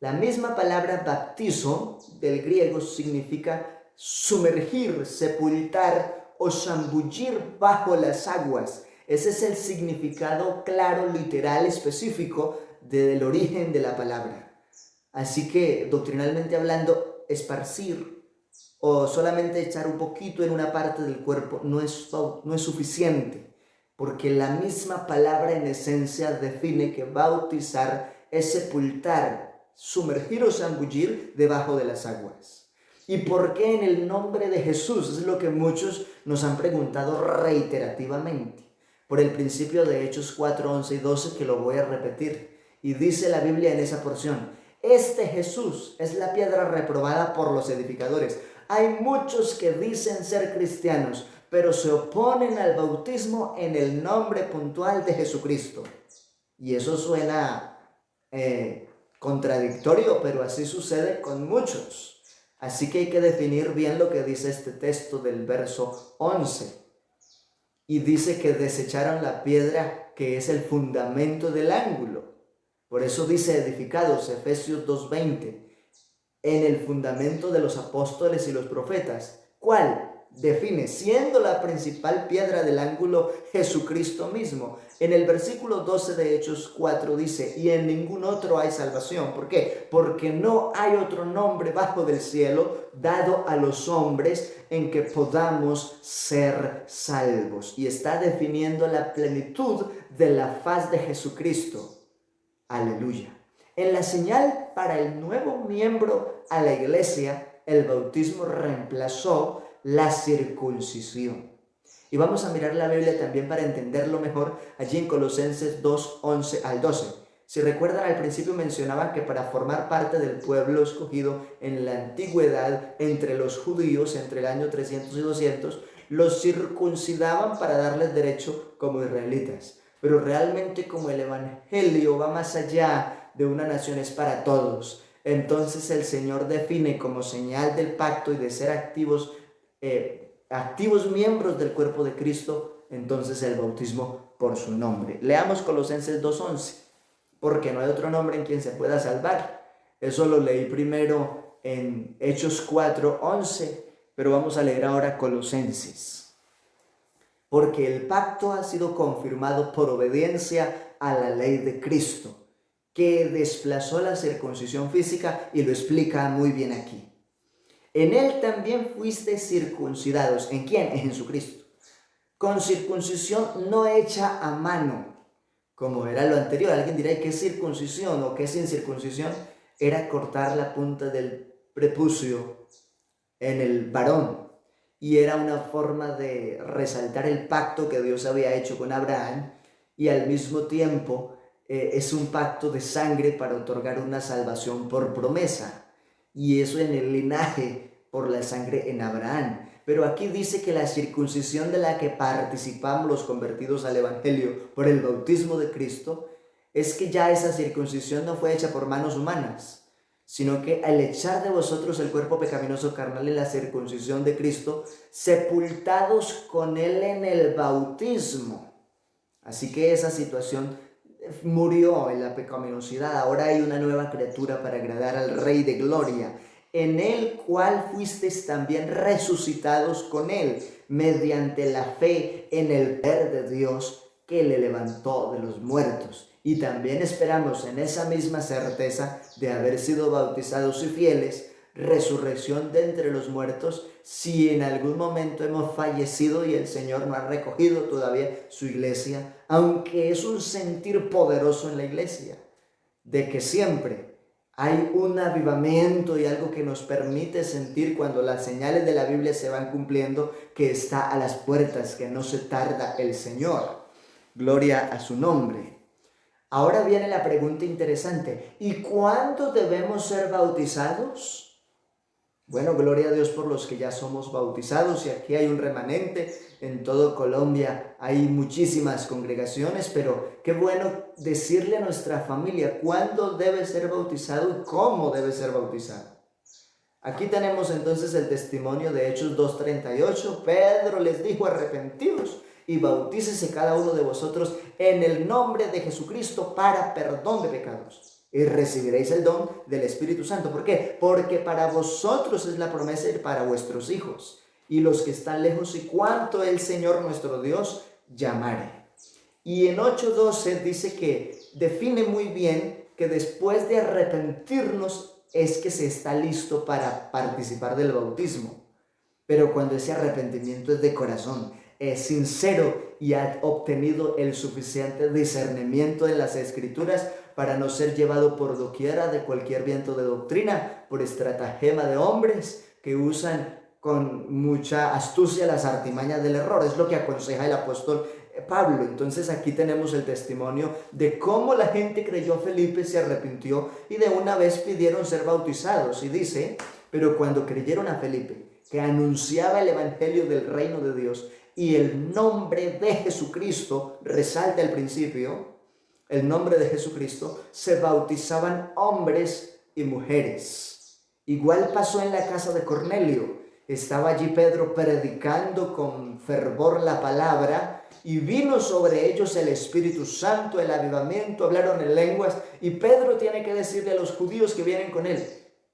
La misma palabra baptizo del griego significa sumergir, sepultar o zambullir bajo las aguas. Ese es el significado claro, literal, específico del origen de la palabra. Así que, doctrinalmente hablando, esparcir o solamente echar un poquito en una parte del cuerpo no es suficiente, porque la misma palabra en esencia define que bautizar es sepultar, sumergir o zambullir debajo de las aguas. ¿Y por qué en el nombre de Jesús? Es lo que muchos nos han preguntado reiterativamente. Por el principio de Hechos 4, 11 y 12, que lo voy a repetir. Y dice la Biblia en esa porción: este Jesús es la piedra reprobada por los edificadores. Hay muchos que dicen ser cristianos, pero se oponen al bautismo en el nombre puntual de Jesucristo. Y eso suena contradictorio, pero así sucede con muchos. Así que hay que definir bien lo que dice este texto del verso 11. Y dice que desecharon la piedra que es el fundamento del ángulo. Por eso dice edificados, Efesios 2:20, en el fundamento de los apóstoles y los profetas. ¿Cuál? Define, siendo la principal piedra del ángulo Jesucristo mismo. En el versículo 12 de Hechos 4 dice: y en ningún otro hay salvación. ¿Por qué? Porque no hay otro nombre bajo del cielo dado a los hombres en que podamos ser salvos. Y está definiendo la plenitud de la faz de Jesucristo. Aleluya. En la señal para el nuevo miembro a la iglesia, el bautismo reemplazó la circuncisión. Y vamos a mirar la Biblia también para entenderlo mejor allí en Colosenses 2, 11 al 12. Si recuerdan, al principio mencionaba que para formar parte del pueblo escogido en la antigüedad entre los judíos, entre el año 300 y 200, los circuncidaban para darles derecho como israelitas. Pero realmente, como el evangelio va más allá de una nación, es para todos. Entonces el Señor define como señal del pacto y de ser activos miembros del cuerpo de Cristo, entonces el bautismo por su nombre. Leamos Colosenses 2:11, porque no hay otro nombre en quien se pueda salvar. Eso lo leí primero en Hechos 4:11, pero vamos a leer ahora Colosenses. Porque el pacto ha sido confirmado por obediencia a la ley de Cristo, que desplazó la circuncisión física, y lo explica muy bien aquí. En él también fuiste circuncidados. ¿En quién? En Jesucristo. Con circuncisión no hecha a mano, como era lo anterior. Alguien dirá: ¿qué es circuncisión o qué es incircuncisión? Era cortar la punta del prepucio en el varón. Y era una forma de resaltar el pacto que Dios había hecho con Abraham. Y al mismo tiempo es un pacto de sangre para otorgar una salvación por promesa. Y eso en el linaje por la sangre en Abraham. Pero aquí dice que la circuncisión de la que participamos los convertidos al evangelio por el bautismo de Cristo, es que ya esa circuncisión no fue hecha por manos humanas, sino que al echar de vosotros el cuerpo pecaminoso carnal en la circuncisión de Cristo, sepultados con él en el bautismo. Así que esa situación murió en la pecaminosidad. Ahora hay una nueva criatura para agradar al Rey de Gloria, en el cual fuisteis también resucitados con él, mediante la fe en el poder de Dios que le levantó de los muertos. Y también esperamos en esa misma certeza de haber sido bautizados y fieles, resurrección de entre los muertos, si en algún momento hemos fallecido y el Señor no ha recogido todavía su iglesia, aunque es un sentir poderoso en la iglesia, de que siempre hay un avivamiento y algo que nos permite sentir cuando las señales de la Biblia se van cumpliendo, que está a las puertas, que no se tarda el Señor. Gloria a su nombre. Ahora viene la pregunta interesante: ¿y cuándo debemos ser bautizados? Bueno, gloria a Dios por los que ya somos bautizados y aquí hay un remanente. En todo Colombia hay muchísimas congregaciones, pero qué bueno decirle a nuestra familia cuándo debe ser bautizado y cómo debe ser bautizado. Aquí tenemos entonces el testimonio de Hechos 2:38. Pedro les dijo: arrepentidos y bautícese cada uno de vosotros en el nombre de Jesucristo para perdón de pecados, y recibiréis el don del Espíritu Santo. ¿Por qué? Porque para vosotros es la promesa y para vuestros hijos y los que están lejos, y cuanto el Señor nuestro Dios llamare. Y en 8:12 dice que define muy bien que después de arrepentirnos es que se está listo para participar del bautismo. Pero cuando ese arrepentimiento es de corazón, es sincero y ha obtenido el suficiente discernimiento de las Escrituras para no ser llevado por doquiera de cualquier viento de doctrina, por estratagema de hombres que usan con mucha astucia las artimañas del error. Es lo que aconseja el apóstol Pablo. Entonces aquí tenemos el testimonio de cómo la gente creyó a Felipe, se arrepintió y de una vez pidieron ser bautizados. Y dice: pero cuando creyeron a Felipe, que anunciaba el evangelio del reino de Dios y el nombre de Jesucristo, resalta al principio, el nombre de Jesucristo, se bautizaban hombres y mujeres. Igual pasó en la casa de Cornelio. Estaba allí Pedro predicando con fervor la palabra y vino sobre ellos el Espíritu Santo, el avivamiento, hablaron en lenguas, y Pedro tiene que decirle a los judíos que vienen con él: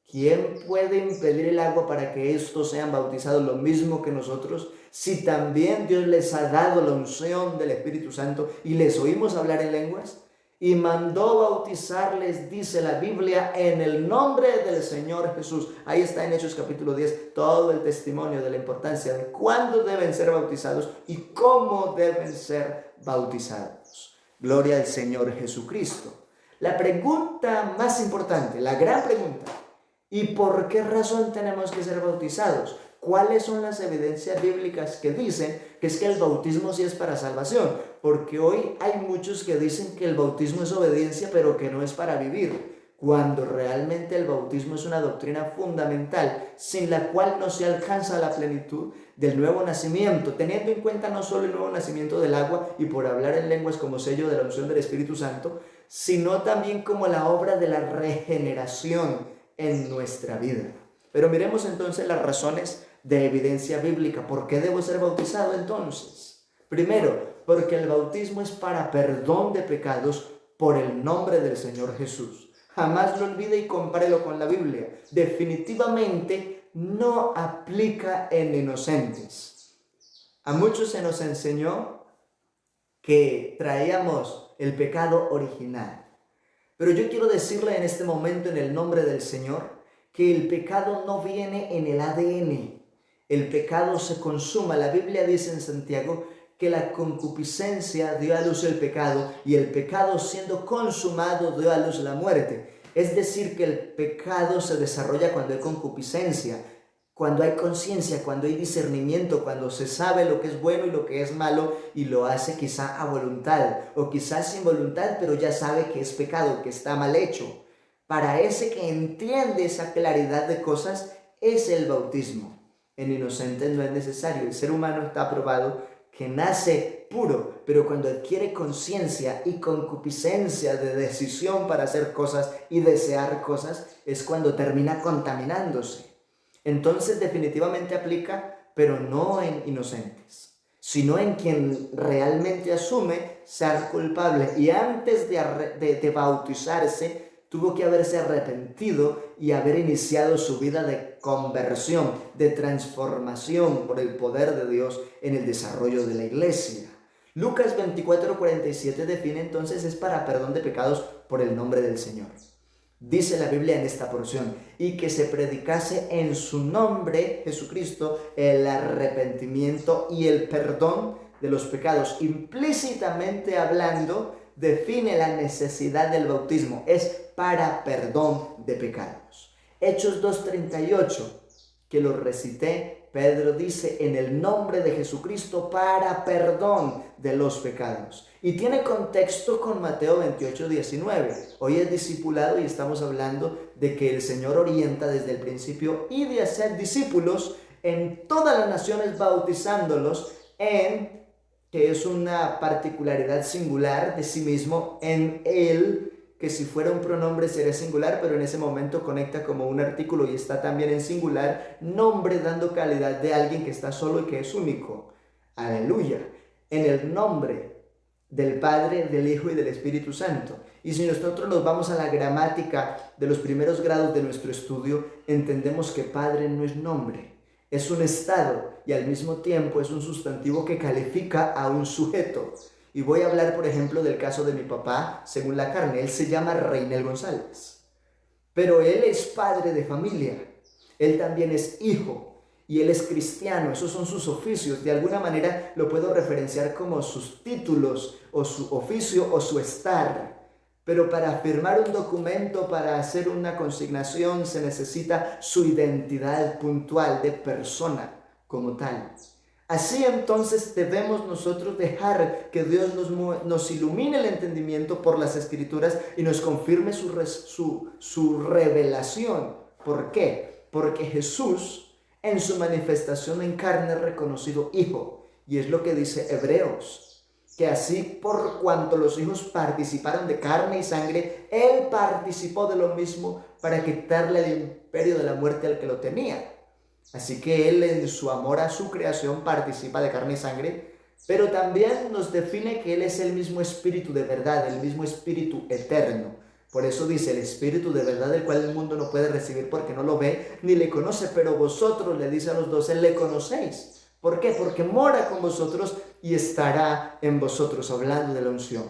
¿quién puede impedir el agua para que estos sean bautizados lo mismo que nosotros? Si también Dios les ha dado la unción del Espíritu Santo y les oímos hablar en lenguas. Y mandó bautizarles, dice la Biblia, en el nombre del Señor Jesús. Ahí está en Hechos capítulo 10 todo el testimonio de la importancia de cuándo deben ser bautizados y cómo deben ser bautizados. Gloria al Señor Jesucristo. La pregunta más importante, la gran pregunta: ¿y por qué razón tenemos que ser bautizados? ¿Cuáles son las evidencias bíblicas que dicen que es que el bautismo sí es para salvación? Porque hoy hay muchos que dicen que el bautismo es obediencia, pero que no es para vivir, cuando realmente el bautismo es una doctrina fundamental, sin la cual no se alcanza la plenitud del nuevo nacimiento, teniendo en cuenta no solo el nuevo nacimiento del agua y por hablar en lenguas como sello de la unción del Espíritu Santo, sino también como la obra de la regeneración en nuestra vida. Pero miremos entonces las razones de evidencia bíblica. ¿Por qué debo ser bautizado entonces? Primero, porque el bautismo es para perdón de pecados por el nombre del Señor Jesús. Jamás lo olvide y compárelo con la Biblia. Definitivamente no aplica en inocentes. A muchos se nos enseñó que traíamos el pecado original. Pero yo quiero decirle en este momento, en el nombre del Señor, que el pecado no viene en el ADN. El pecado se consuma. La Biblia dice en Santiago que la concupiscencia dio a luz el pecado, y el pecado, siendo consumado, dio a luz la muerte. Es decir, que el pecado se desarrolla cuando hay concupiscencia, cuando hay conciencia, cuando hay discernimiento, cuando se sabe lo que es bueno y lo que es malo y lo hace quizá a voluntad o quizás sin voluntad, pero ya sabe que es pecado, que está mal hecho. Para ese que entiende esa claridad de cosas es el bautismo. En inocentes no es necesario. El ser humano está probado que nace puro, pero cuando adquiere conciencia y concupiscencia de decisión para hacer cosas y desear cosas, es cuando termina contaminándose. Entonces definitivamente aplica, pero no en inocentes, sino en quien realmente asume ser culpable y antes de bautizarse tuvo que haberse arrepentido y haber iniciado su vida de conversión, de transformación por el poder de Dios en el desarrollo de la iglesia. Lucas 24:47 define entonces es para perdón de pecados por el nombre del Señor. Dice la Biblia en esta porción: y que se predicase en su nombre, Jesucristo, el arrepentimiento y el perdón de los pecados. Implícitamente hablando, define la necesidad del bautismo. Es para perdón de pecados. Hechos 2:38, que lo recité Pedro dice en el nombre de Jesucristo para perdón de los pecados. Y tiene contexto con Mateo 28:19. Hoy es discipulado y estamos hablando de que el Señor orienta desde el principio y de hacer discípulos en todas las naciones, bautizándolos en, que es una particularidad singular de sí mismo, en Él, que si fuera un pronombre sería singular, pero en ese momento conecta como un artículo y está también en singular, nombre dando calidad de alguien que está solo y que es único. Aleluya. En el nombre del Padre, del Hijo y del Espíritu Santo. Y si nosotros nos vamos a la gramática de los primeros grados de nuestro estudio, entendemos que Padre no es nombre, es un estado y al mismo tiempo es un sustantivo que califica a un sujeto. Y voy a hablar, por ejemplo, del caso de mi papá, según la carne. Él se llama Reinel González, pero él es padre de familia, él también es hijo y él es cristiano. Esos son sus oficios. De alguna manera lo puedo referenciar como sus títulos o su oficio o su estar. Pero para firmar un documento, para hacer una consignación, se necesita su identidad puntual de persona como tal. Así entonces debemos nosotros dejar que Dios nos ilumine el entendimiento por las Escrituras y nos confirme su revelación. ¿Por qué? Porque Jesús en su manifestación en carne es reconocido Hijo. Y es lo que dice Hebreos, que así por cuanto los hijos participaron de carne y sangre, Él participó de lo mismo para quitarle el imperio de la muerte al que lo tenía. Así que Él en su amor a su creación participa de carne y sangre, pero también nos define que Él es el mismo Espíritu de verdad, el mismo Espíritu eterno. Por eso dice el Espíritu de verdad, el cual el mundo no puede recibir porque no lo ve ni le conoce, pero vosotros, le dice a los 12, le conocéis. ¿Por qué? Porque mora con vosotros y estará en vosotros, hablando de la unción.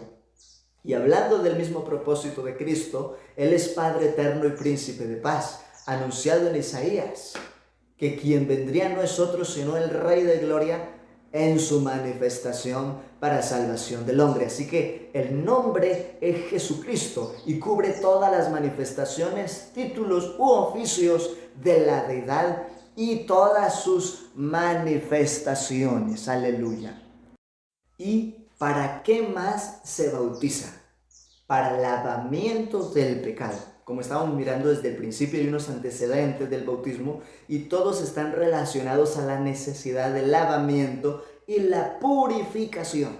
Y hablando del mismo propósito de Cristo, Él es Padre eterno y Príncipe de paz, anunciado en Isaías, que quien vendría no es otro sino el Rey de Gloria en su manifestación para salvación del hombre. Así que el nombre es Jesucristo y cubre todas las manifestaciones, títulos u oficios de la deidad y todas sus manifestaciones. Aleluya. ¿Y para qué más se bautiza? Para lavamiento del pecado. Como estábamos mirando desde el principio, hay unos antecedentes del bautismo y todos están relacionados a la necesidad del lavamiento y la purificación.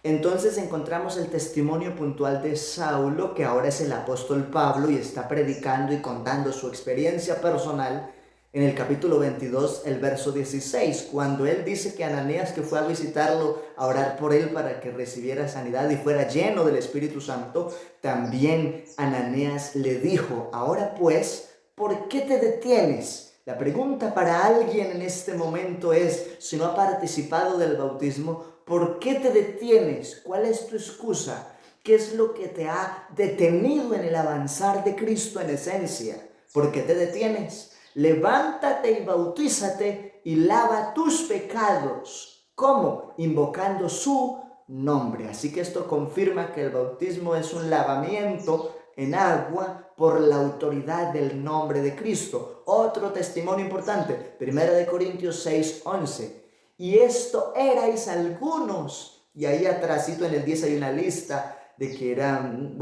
Entonces encontramos el testimonio puntual de Saulo, que ahora es el apóstol Pablo y está predicando y contando su experiencia personal en el capítulo 22, el verso 16, cuando él dice que Ananías, que fue a visitarlo, a orar por él para que recibiera sanidad y fuera lleno del Espíritu Santo, también Ananías le dijo: ahora pues, ¿por qué te detienes? La pregunta para alguien en este momento es, si no ha participado del bautismo, ¿por qué te detienes? ¿Cuál es tu excusa? ¿Qué es lo que te ha detenido en el avanzar de Cristo en esencia? ¿Por qué te detienes? Levántate y bautízate y lava tus pecados. ¿Cómo? Invocando su nombre. Así que esto confirma que el bautismo es un lavamiento en agua por la autoridad del nombre de Cristo. Otro testimonio importante, 1 Corintios 6:11. Y esto erais algunos. Y ahí atrásito en el 10 hay una lista de que eran,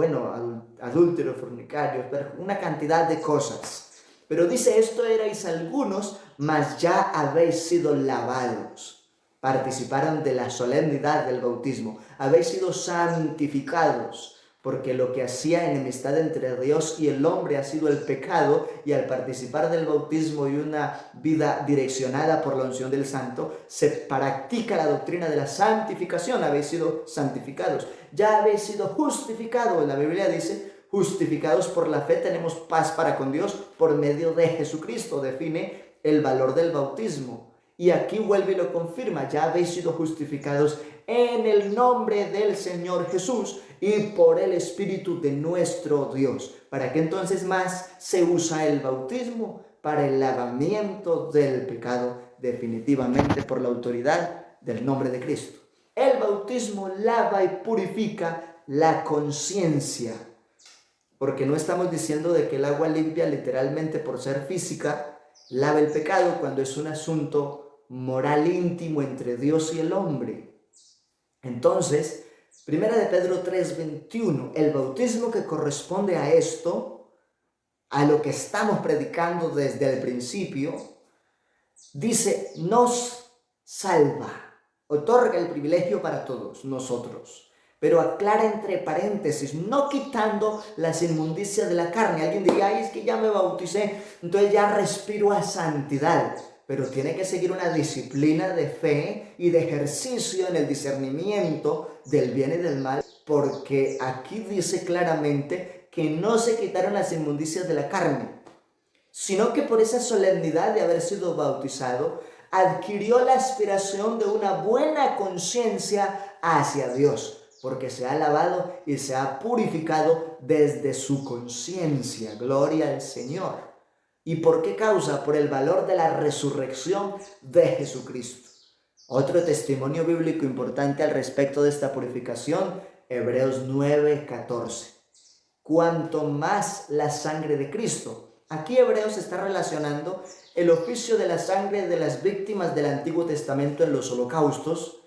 adúlteros, fornicarios, una cantidad de cosas. Pero dice, esto erais algunos, mas ya habéis sido lavados. Participaron de la solemnidad del bautismo. Habéis sido santificados, porque lo que hacía enemistad entre Dios y el hombre ha sido el pecado, y al participar del bautismo y una vida direccionada por la unción del Santo, se practica la doctrina de la santificación. Habéis sido santificados. Ya habéis sido justificados. La Biblia dice, justificados por la fe tenemos paz para con Dios por medio de Jesucristo. Define el valor del bautismo. Y aquí vuelve y lo confirma. Ya habéis sido justificados en el nombre del Señor Jesús y por el Espíritu de nuestro Dios. ¿Para qué entonces más se usa el bautismo? Para el lavamiento del pecado, definitivamente por la autoridad del nombre de Cristo. El bautismo lava y purifica la conciencia. Porque no estamos diciendo de que el agua limpia literalmente por ser física lava el pecado cuando es un asunto moral íntimo entre Dios y el hombre. Entonces, 1 de Pedro 3:21, el bautismo que corresponde a esto, a lo que estamos predicando desde el principio, dice, nos salva, otorga el privilegio para todos nosotros, pero aclara entre paréntesis, no quitando las inmundicias de la carne. Alguien diría, ay, es que ya me bauticé, entonces ya respiro a santidad, pero tiene que seguir una disciplina de fe y de ejercicio en el discernimiento del bien y del mal, porque aquí dice claramente que no se quitaron las inmundicias de la carne, sino que por esa solemnidad de haber sido bautizado, adquirió la aspiración de una buena conciencia hacia Dios, porque se ha lavado y se ha purificado desde su conciencia. Gloria al Señor. ¿Y por qué causa? Por el valor de la resurrección de Jesucristo. Otro testimonio bíblico importante al respecto de esta purificación, Hebreos 9:14. Cuanto más la sangre de Cristo. Aquí Hebreos está relacionando el oficio de la sangre de las víctimas del Antiguo Testamento en los holocaustos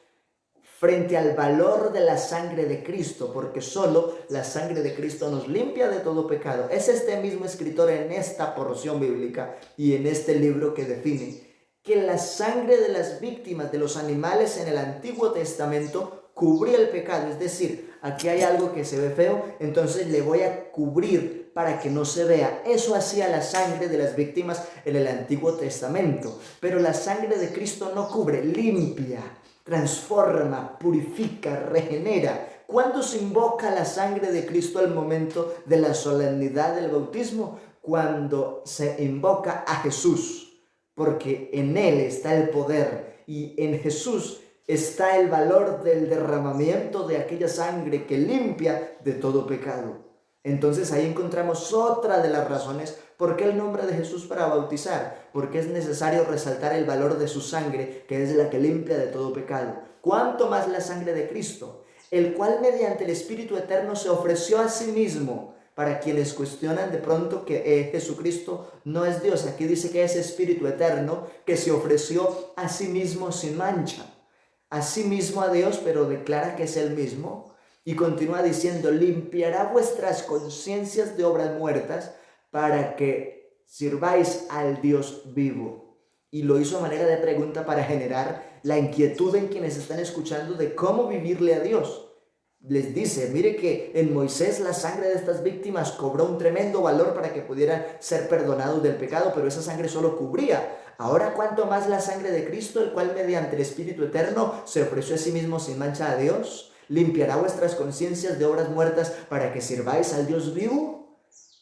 frente al valor de la sangre de Cristo, porque solo la sangre de Cristo nos limpia de todo pecado. Es este mismo escritor en esta porción bíblica y en este libro que define que la sangre de las víctimas de los animales en el Antiguo Testamento cubría el pecado. Es decir, aquí hay algo que se ve feo, entonces le voy a cubrir para que no se vea. Eso hacía la sangre de las víctimas en el Antiguo Testamento. Pero la sangre de Cristo no cubre, limpia, transforma, purifica, regenera. ¿Cuándo se invoca la sangre de Cristo al momento de la solemnidad del bautismo? Cuando se invoca a Jesús, porque en Él está el poder y en Jesús está el valor del derramamiento de aquella sangre que limpia de todo pecado. Entonces ahí encontramos otra de las razones por qué el nombre de Jesús para bautizar, porque es necesario resaltar el valor de su sangre, que es la que limpia de todo pecado. ¿Cuánto más la sangre de Cristo, el cual mediante el Espíritu Eterno se ofreció a sí mismo? Para quienes cuestionan de pronto que Jesucristo no es Dios, aquí dice que es Espíritu Eterno que se ofreció a sí mismo sin mancha, a sí mismo a Dios, pero declara que es el mismo. Y continúa diciendo, limpiará vuestras conciencias de obras muertas para que sirváis al Dios vivo. Y lo hizo a manera de pregunta para generar la inquietud en quienes están escuchando de cómo vivirle a Dios. Les dice, mire que en Moisés la sangre de estas víctimas cobró un tremendo valor para que pudieran ser perdonados del pecado, pero esa sangre solo cubría. Ahora, ¿cuánto más la sangre de Cristo, el cual mediante el Espíritu Eterno se ofreció a sí mismo sin mancha a Dios? ¿Limpiará vuestras conciencias de obras muertas para que sirváis al Dios vivo?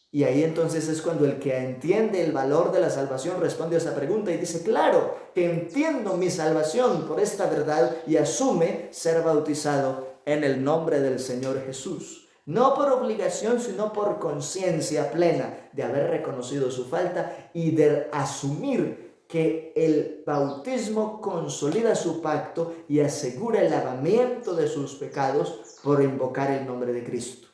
Y ahí entonces es cuando el que entiende el valor de la salvación responde a esa pregunta y dice, claro, que entiendo mi salvación por esta verdad, y asume ser bautizado en el nombre del Señor Jesús. No por obligación, sino por conciencia plena de haber reconocido su falta y de asumir que el bautismo consolida su pacto y asegura el lavamiento de sus pecados por invocar el nombre de Cristo.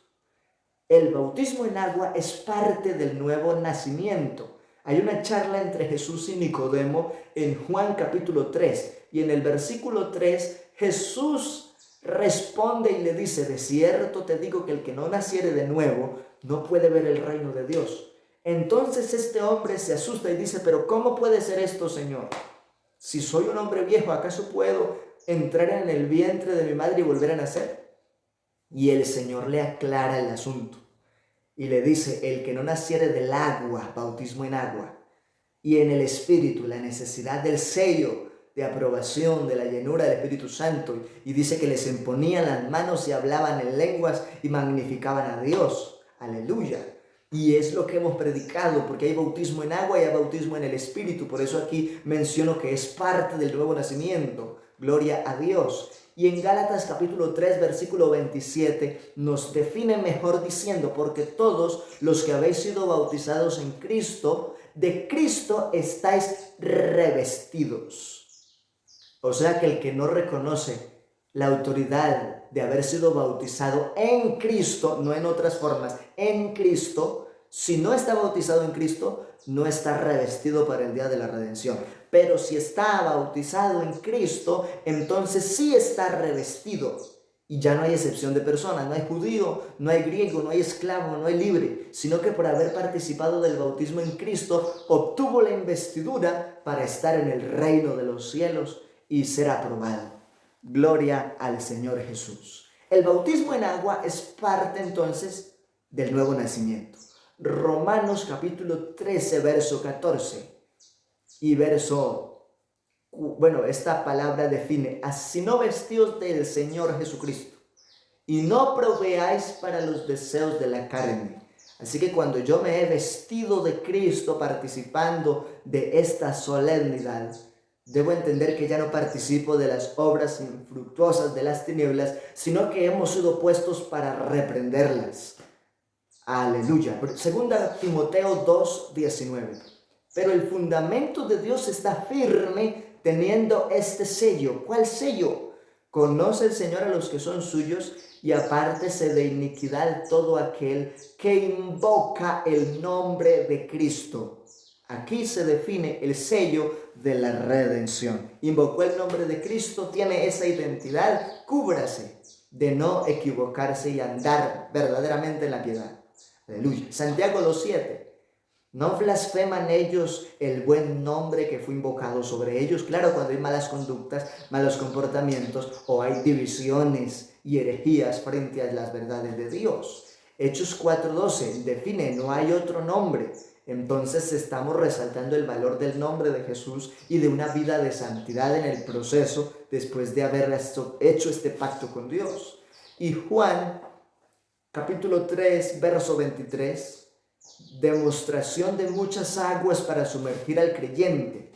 El bautismo en agua es parte del nuevo nacimiento. Hay una charla entre Jesús y Nicodemo en Juan capítulo 3, y en el versículo 3 Jesús responde y le dice, de cierto te digo que el que no naciere de nuevo no puede ver el reino de Dios. Entonces este hombre se asusta y dice, pero ¿cómo puede ser esto, Señor? Si soy un hombre viejo, ¿acaso puedo entrar en el vientre de mi madre y volver a nacer? Y el Señor le aclara el asunto y le dice, el que no naciere del agua, bautismo en agua, y en el Espíritu, la necesidad del sello de aprobación, de la llenura del Espíritu Santo, y dice que les imponían las manos y hablaban en lenguas y magnificaban a Dios. Aleluya. Y es lo que hemos predicado, porque hay bautismo en agua y hay bautismo en el Espíritu. Por eso aquí menciono que es parte del nuevo nacimiento. Gloria a Dios. Y en Gálatas capítulo 3, versículo 27, nos define mejor diciendo, porque todos los que habéis sido bautizados en Cristo, de Cristo estáis revestidos. O sea que el que no reconoce la autoridad de haber sido bautizado en Cristo, no en otras formas, en Cristo, Si no está bautizado en Cristo, no está revestido para el día de la redención. Pero si está bautizado en Cristo, entonces sí está revestido. Y ya no hay excepción de personas, no hay judío, no hay griego, no hay esclavo, no hay libre, sino que por haber participado del bautismo en Cristo, obtuvo la investidura para estar en el reino de los cielos y ser aprobado. Gloria al Señor Jesús. El bautismo en agua es parte entonces del nuevo nacimiento. Romanos capítulo 13, verso 14 y esta palabra define: así no vestidos del Señor Jesucristo, y no proveáis para los deseos de la carne. Así que cuando yo me he vestido de Cristo participando de esta solemnidad, debo entender que ya no participo de las obras infructuosas de las tinieblas, sino que hemos sido puestos para reprenderlas. Aleluya. Segunda Timoteo 2:19. Pero el fundamento de Dios está firme teniendo este sello. ¿Cuál sello? Conoce el Señor a los que son suyos, y apártese de iniquidad todo aquel que invoca el nombre de Cristo. Aquí se define el sello de la redención. Invocó el nombre de Cristo, tiene esa identidad, cúbrase de no equivocarse y andar verdaderamente en la piedad. Aleluya. Santiago 2:7. ¿No blasfeman ellos el buen nombre que fue invocado sobre ellos? Claro, cuando hay malas conductas, malos comportamientos, o hay divisiones y herejías frente a las verdades de Dios. Hechos 4:12 define: no hay otro nombre. Entonces estamos resaltando el valor del nombre de Jesús y de una vida de santidad en el proceso después de haber hecho este pacto con Dios. Y Juan capítulo 3, verso 23, demostración de muchas aguas para sumergir al creyente,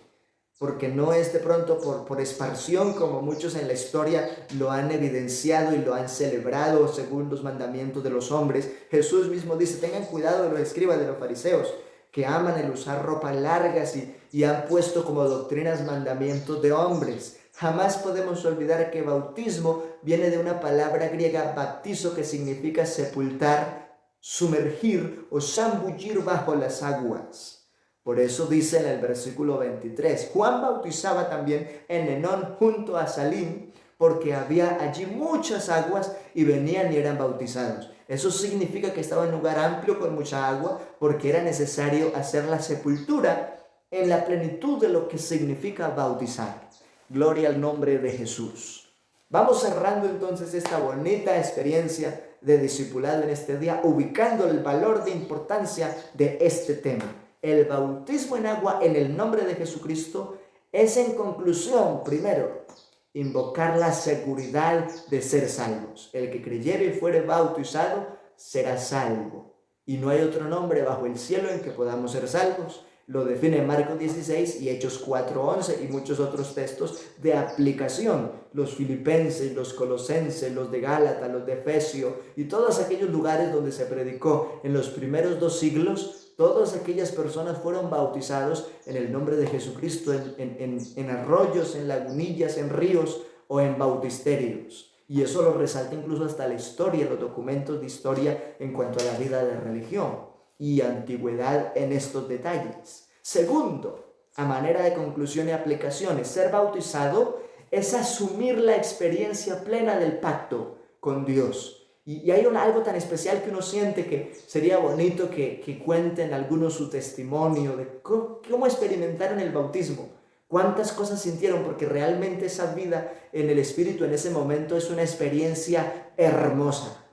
porque no es de pronto por esparción, como muchos en la historia lo han evidenciado y lo han celebrado según los mandamientos de los hombres. Jesús mismo dice: tengan cuidado de los escribas, de los fariseos, que aman el usar ropas largas y han puesto como doctrinas mandamientos de hombres. Jamás podemos olvidar que bautismo viene de una palabra griega baptizo, que significa sepultar, sumergir o zambullir bajo las aguas. Por eso dice en el versículo 23, Juan bautizaba también en Enón junto a Salim, porque había allí muchas aguas y venían y eran bautizados. Eso significa que estaba en un lugar amplio con mucha agua, porque era necesario hacer la sepultura en la plenitud de lo que significa bautizar. Gloria al nombre de Jesús. Vamos cerrando entonces esta bonita experiencia de discipulado en este día, ubicando el valor de importancia de este tema. El bautismo en agua en el nombre de Jesucristo es, en conclusión, primero, invocar la seguridad de ser salvos. El que creyere y fuere bautizado será salvo. Y no hay otro nombre bajo el cielo en que podamos ser salvos. Lo define Marcos 16 y Hechos 4:11 y muchos otros textos de aplicación. Los filipenses, los colosenses, los de Gálatas, los de Efesio y todos aquellos lugares donde se predicó en los primeros 2 siglos, todas aquellas personas fueron bautizados en el nombre de Jesucristo en arroyos, en lagunillas, en ríos o en bautisterios. Y eso lo resalta incluso hasta la historia, los documentos de historia en cuanto a la vida de religión y antigüedad en estos detalles. Segundo, a manera de conclusión y aplicaciones, ser bautizado es asumir la experiencia plena del pacto con Dios. Y hay algo tan especial que uno siente que sería bonito que cuenten algunos su testimonio de cómo experimentaron el bautismo, cuántas cosas sintieron, porque realmente esa vida en el Espíritu en ese momento es una experiencia hermosa.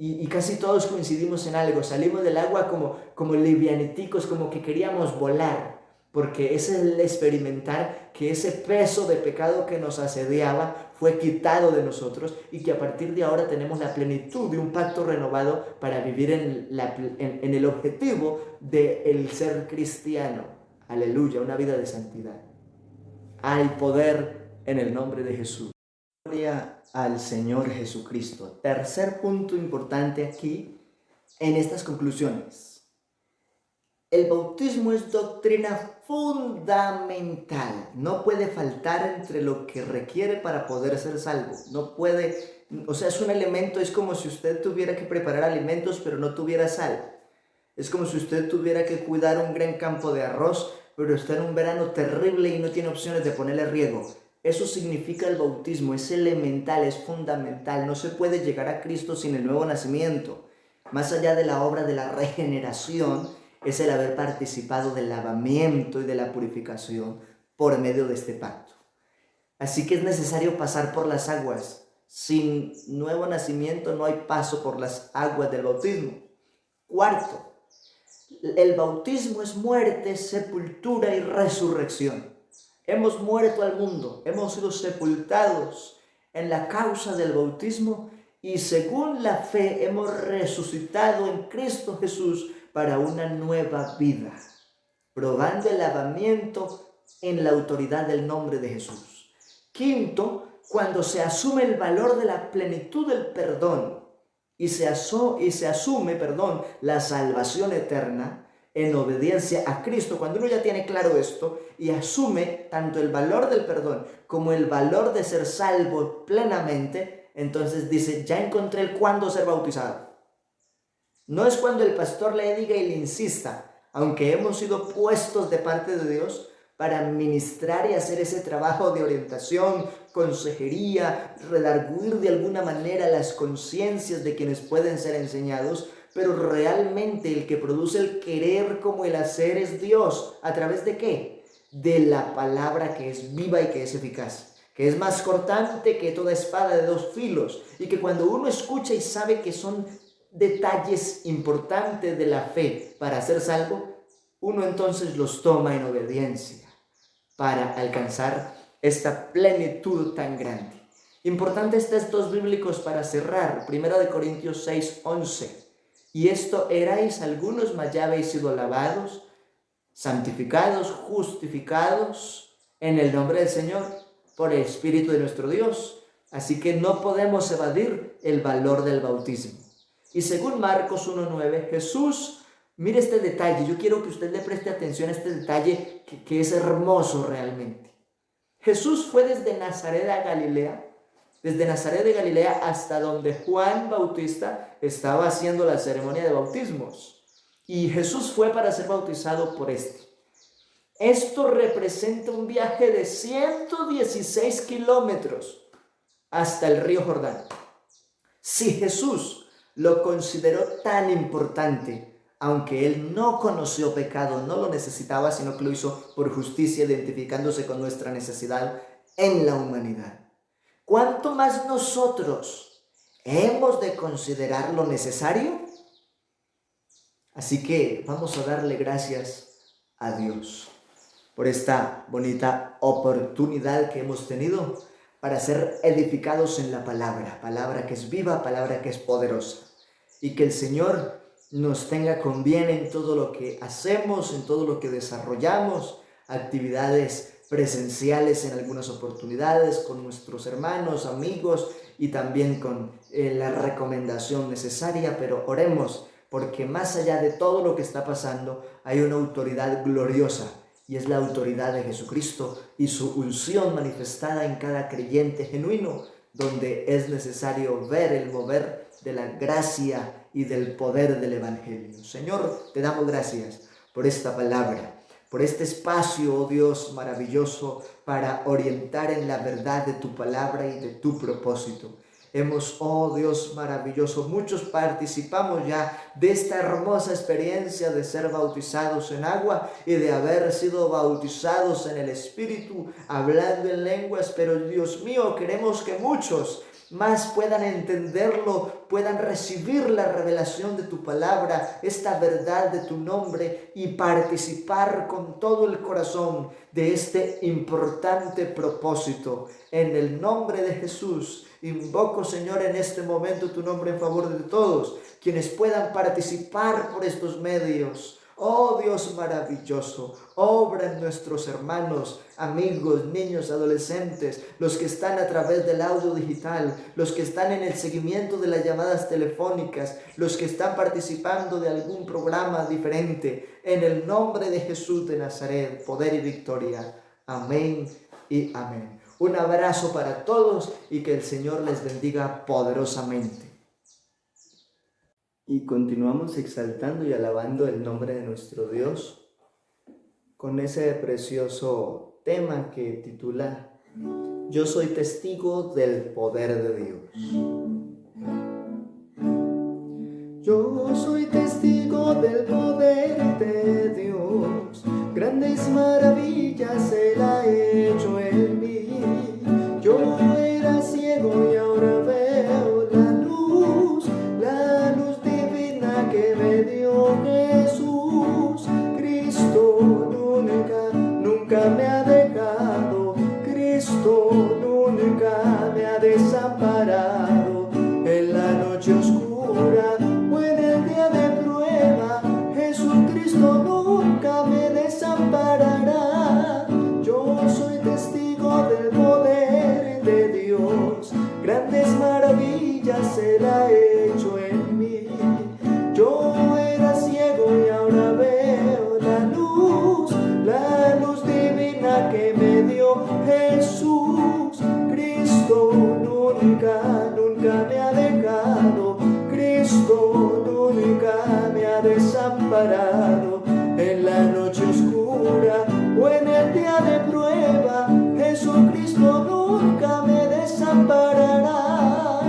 Y casi todos coincidimos en algo, salimos del agua como livianiticos, como que queríamos volar, porque es el experimentar que ese peso de pecado que nos asediaba fue quitado de nosotros y que a partir de ahora tenemos la plenitud de un pacto renovado para vivir en el objetivo del ser cristiano. Aleluya, una vida de santidad. Hay poder en el nombre de Jesús. Gloria al Señor Jesucristo. Tercer punto importante aquí en estas conclusiones. El bautismo es doctrina fundamental. No puede faltar entre lo que requiere para poder ser salvo. No puede, es un elemento, es como si usted tuviera que preparar alimentos pero no tuviera sal. Es como si usted tuviera que cuidar un gran campo de arroz, pero está en un verano terrible y no tiene opciones de ponerle riego. Eso significa el bautismo, es elemental, es fundamental. No se puede llegar a Cristo sin el nuevo nacimiento. Más allá de la obra de la regeneración, es el haber participado del lavamiento y de la purificación por medio de este pacto. Así que es necesario pasar por las aguas. Sin nuevo nacimiento no hay paso por las aguas del bautismo. Cuarto, el bautismo es muerte, sepultura y resurrección. Hemos muerto al mundo, hemos sido sepultados en la causa del bautismo y según la fe hemos resucitado en Cristo Jesús para una nueva vida, probando el lavamiento en la autoridad del nombre de Jesús. Quinto, cuando se asume el valor de la plenitud del perdón y se asume la salvación eterna en obediencia a Cristo, cuando uno ya tiene claro esto y asume tanto el valor del perdón como el valor de ser salvo plenamente, entonces dice, ya encontré el cuándo ser bautizado. No es cuando el pastor le diga y le insista, aunque hemos sido puestos de parte de Dios para ministrar y hacer ese trabajo de orientación, consejería, redarguir de alguna manera las conciencias de quienes pueden ser enseñados, pero realmente el que produce el querer como el hacer es Dios. ¿A través de qué? De la palabra que es viva y que es eficaz, que es más cortante que toda espada de dos filos, y que cuando uno escucha y sabe que son detalles importantes de la fe para ser salvo, uno entonces los toma en obediencia para alcanzar esta plenitud tan grande. Importantes textos bíblicos para cerrar. 1 Corintios 6:11. Y esto erais algunos, mas ya habéis sido lavados, santificados, justificados en el nombre del Señor por el Espíritu de nuestro Dios. Así que no podemos evadir el valor del bautismo. Y según Marcos 1:9, Jesús, mire este detalle, yo quiero que usted le preste atención a este detalle que es hermoso realmente. Jesús fue desde Nazaret de Galilea hasta donde Juan Bautista estaba haciendo la ceremonia de bautismos. Y Jesús fue para ser bautizado por este. Esto representa un viaje de 116 kilómetros hasta el río Jordán. Si Jesús lo consideró tan importante, aunque él no conoció pecado, no lo necesitaba, sino que lo hizo por justicia, identificándose con nuestra necesidad en la humanidad. ¿Cuánto más nosotros hemos de considerar lo necesario? Así que vamos a darle gracias a Dios por esta bonita oportunidad que hemos tenido para ser edificados en la palabra que es viva, palabra que es poderosa. Y que el Señor nos tenga con bien en todo lo que hacemos, en todo lo que desarrollamos, actividades presenciales en algunas oportunidades con nuestros hermanos, amigos y también con la recomendación necesaria, pero oremos porque más allá de todo lo que está pasando hay una autoridad gloriosa y es la autoridad de Jesucristo y su unción manifestada en cada creyente genuino, donde es necesario ver el mover de la gracia y del poder del Evangelio. Señor, te damos gracias por esta palabra, por este espacio, oh Dios maravilloso, para orientar en la verdad de tu palabra y de tu propósito. Oh Dios maravilloso, muchos participamos ya de esta hermosa experiencia de ser bautizados en agua y de haber sido bautizados en el Espíritu, hablando en lenguas, pero Dios mío, queremos que muchos más puedan entenderlo, puedan recibir la revelación de tu palabra, esta verdad de tu nombre y participar con todo el corazón de este importante propósito. En el nombre de Jesús, invoco, Señor, en este momento tu nombre en favor de todos quienes puedan participar por estos medios. Oh Dios maravilloso, obra en nuestros hermanos, amigos, niños, adolescentes, los que están a través del audio digital, los que están en el seguimiento de las llamadas telefónicas, los que están participando de algún programa diferente. En el nombre de Jesús de Nazaret, poder y victoria. Amén y amén. Un abrazo para todos y que el Señor les bendiga poderosamente. Y continuamos exaltando y alabando el nombre de nuestro Dios con ese precioso tema que titula Yo soy testigo del poder de Dios. Yo soy testigo del poder de Dios, grandes maravillas Él ha hecho en mí. Yo era ciego y ahora veo la luz divina que me dio Jesús. Cristo nunca me ha dejado, Cristo nunca me ha desamparado. En la noche oscura o en el día de prueba, Jesucristo nunca me desamparará. Yo soy testigo del poder de Dios, grandes maravillas Él ha hecho en mí. Yo era ciego y ahora veo la luz divina que me dio Jesús. Cristo nunca me ha dejado, Cristo nunca me ha desamparado. En la noche oscura o en el día de prueba, Jesucristo nunca me desamparará.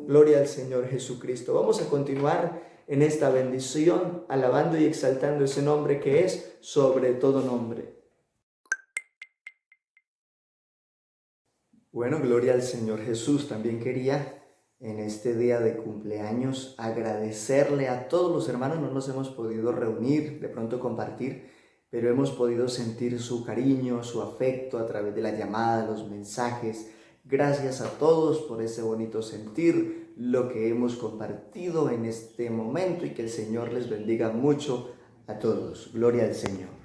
Gloria al Señor Jesucristo. Vamos a continuar en esta bendición, alabando y exaltando ese nombre que es sobre todo nombre. Bueno, gloria al Señor Jesús. También quería en este día de cumpleaños agradecerle a todos los hermanos. No nos hemos podido reunir, de pronto compartir, pero hemos podido sentir su cariño, su afecto a través de la llamada, los mensajes. Gracias a todos por ese bonito sentir, lo que hemos compartido en este momento, y que el Señor les bendiga mucho a todos. Gloria al Señor.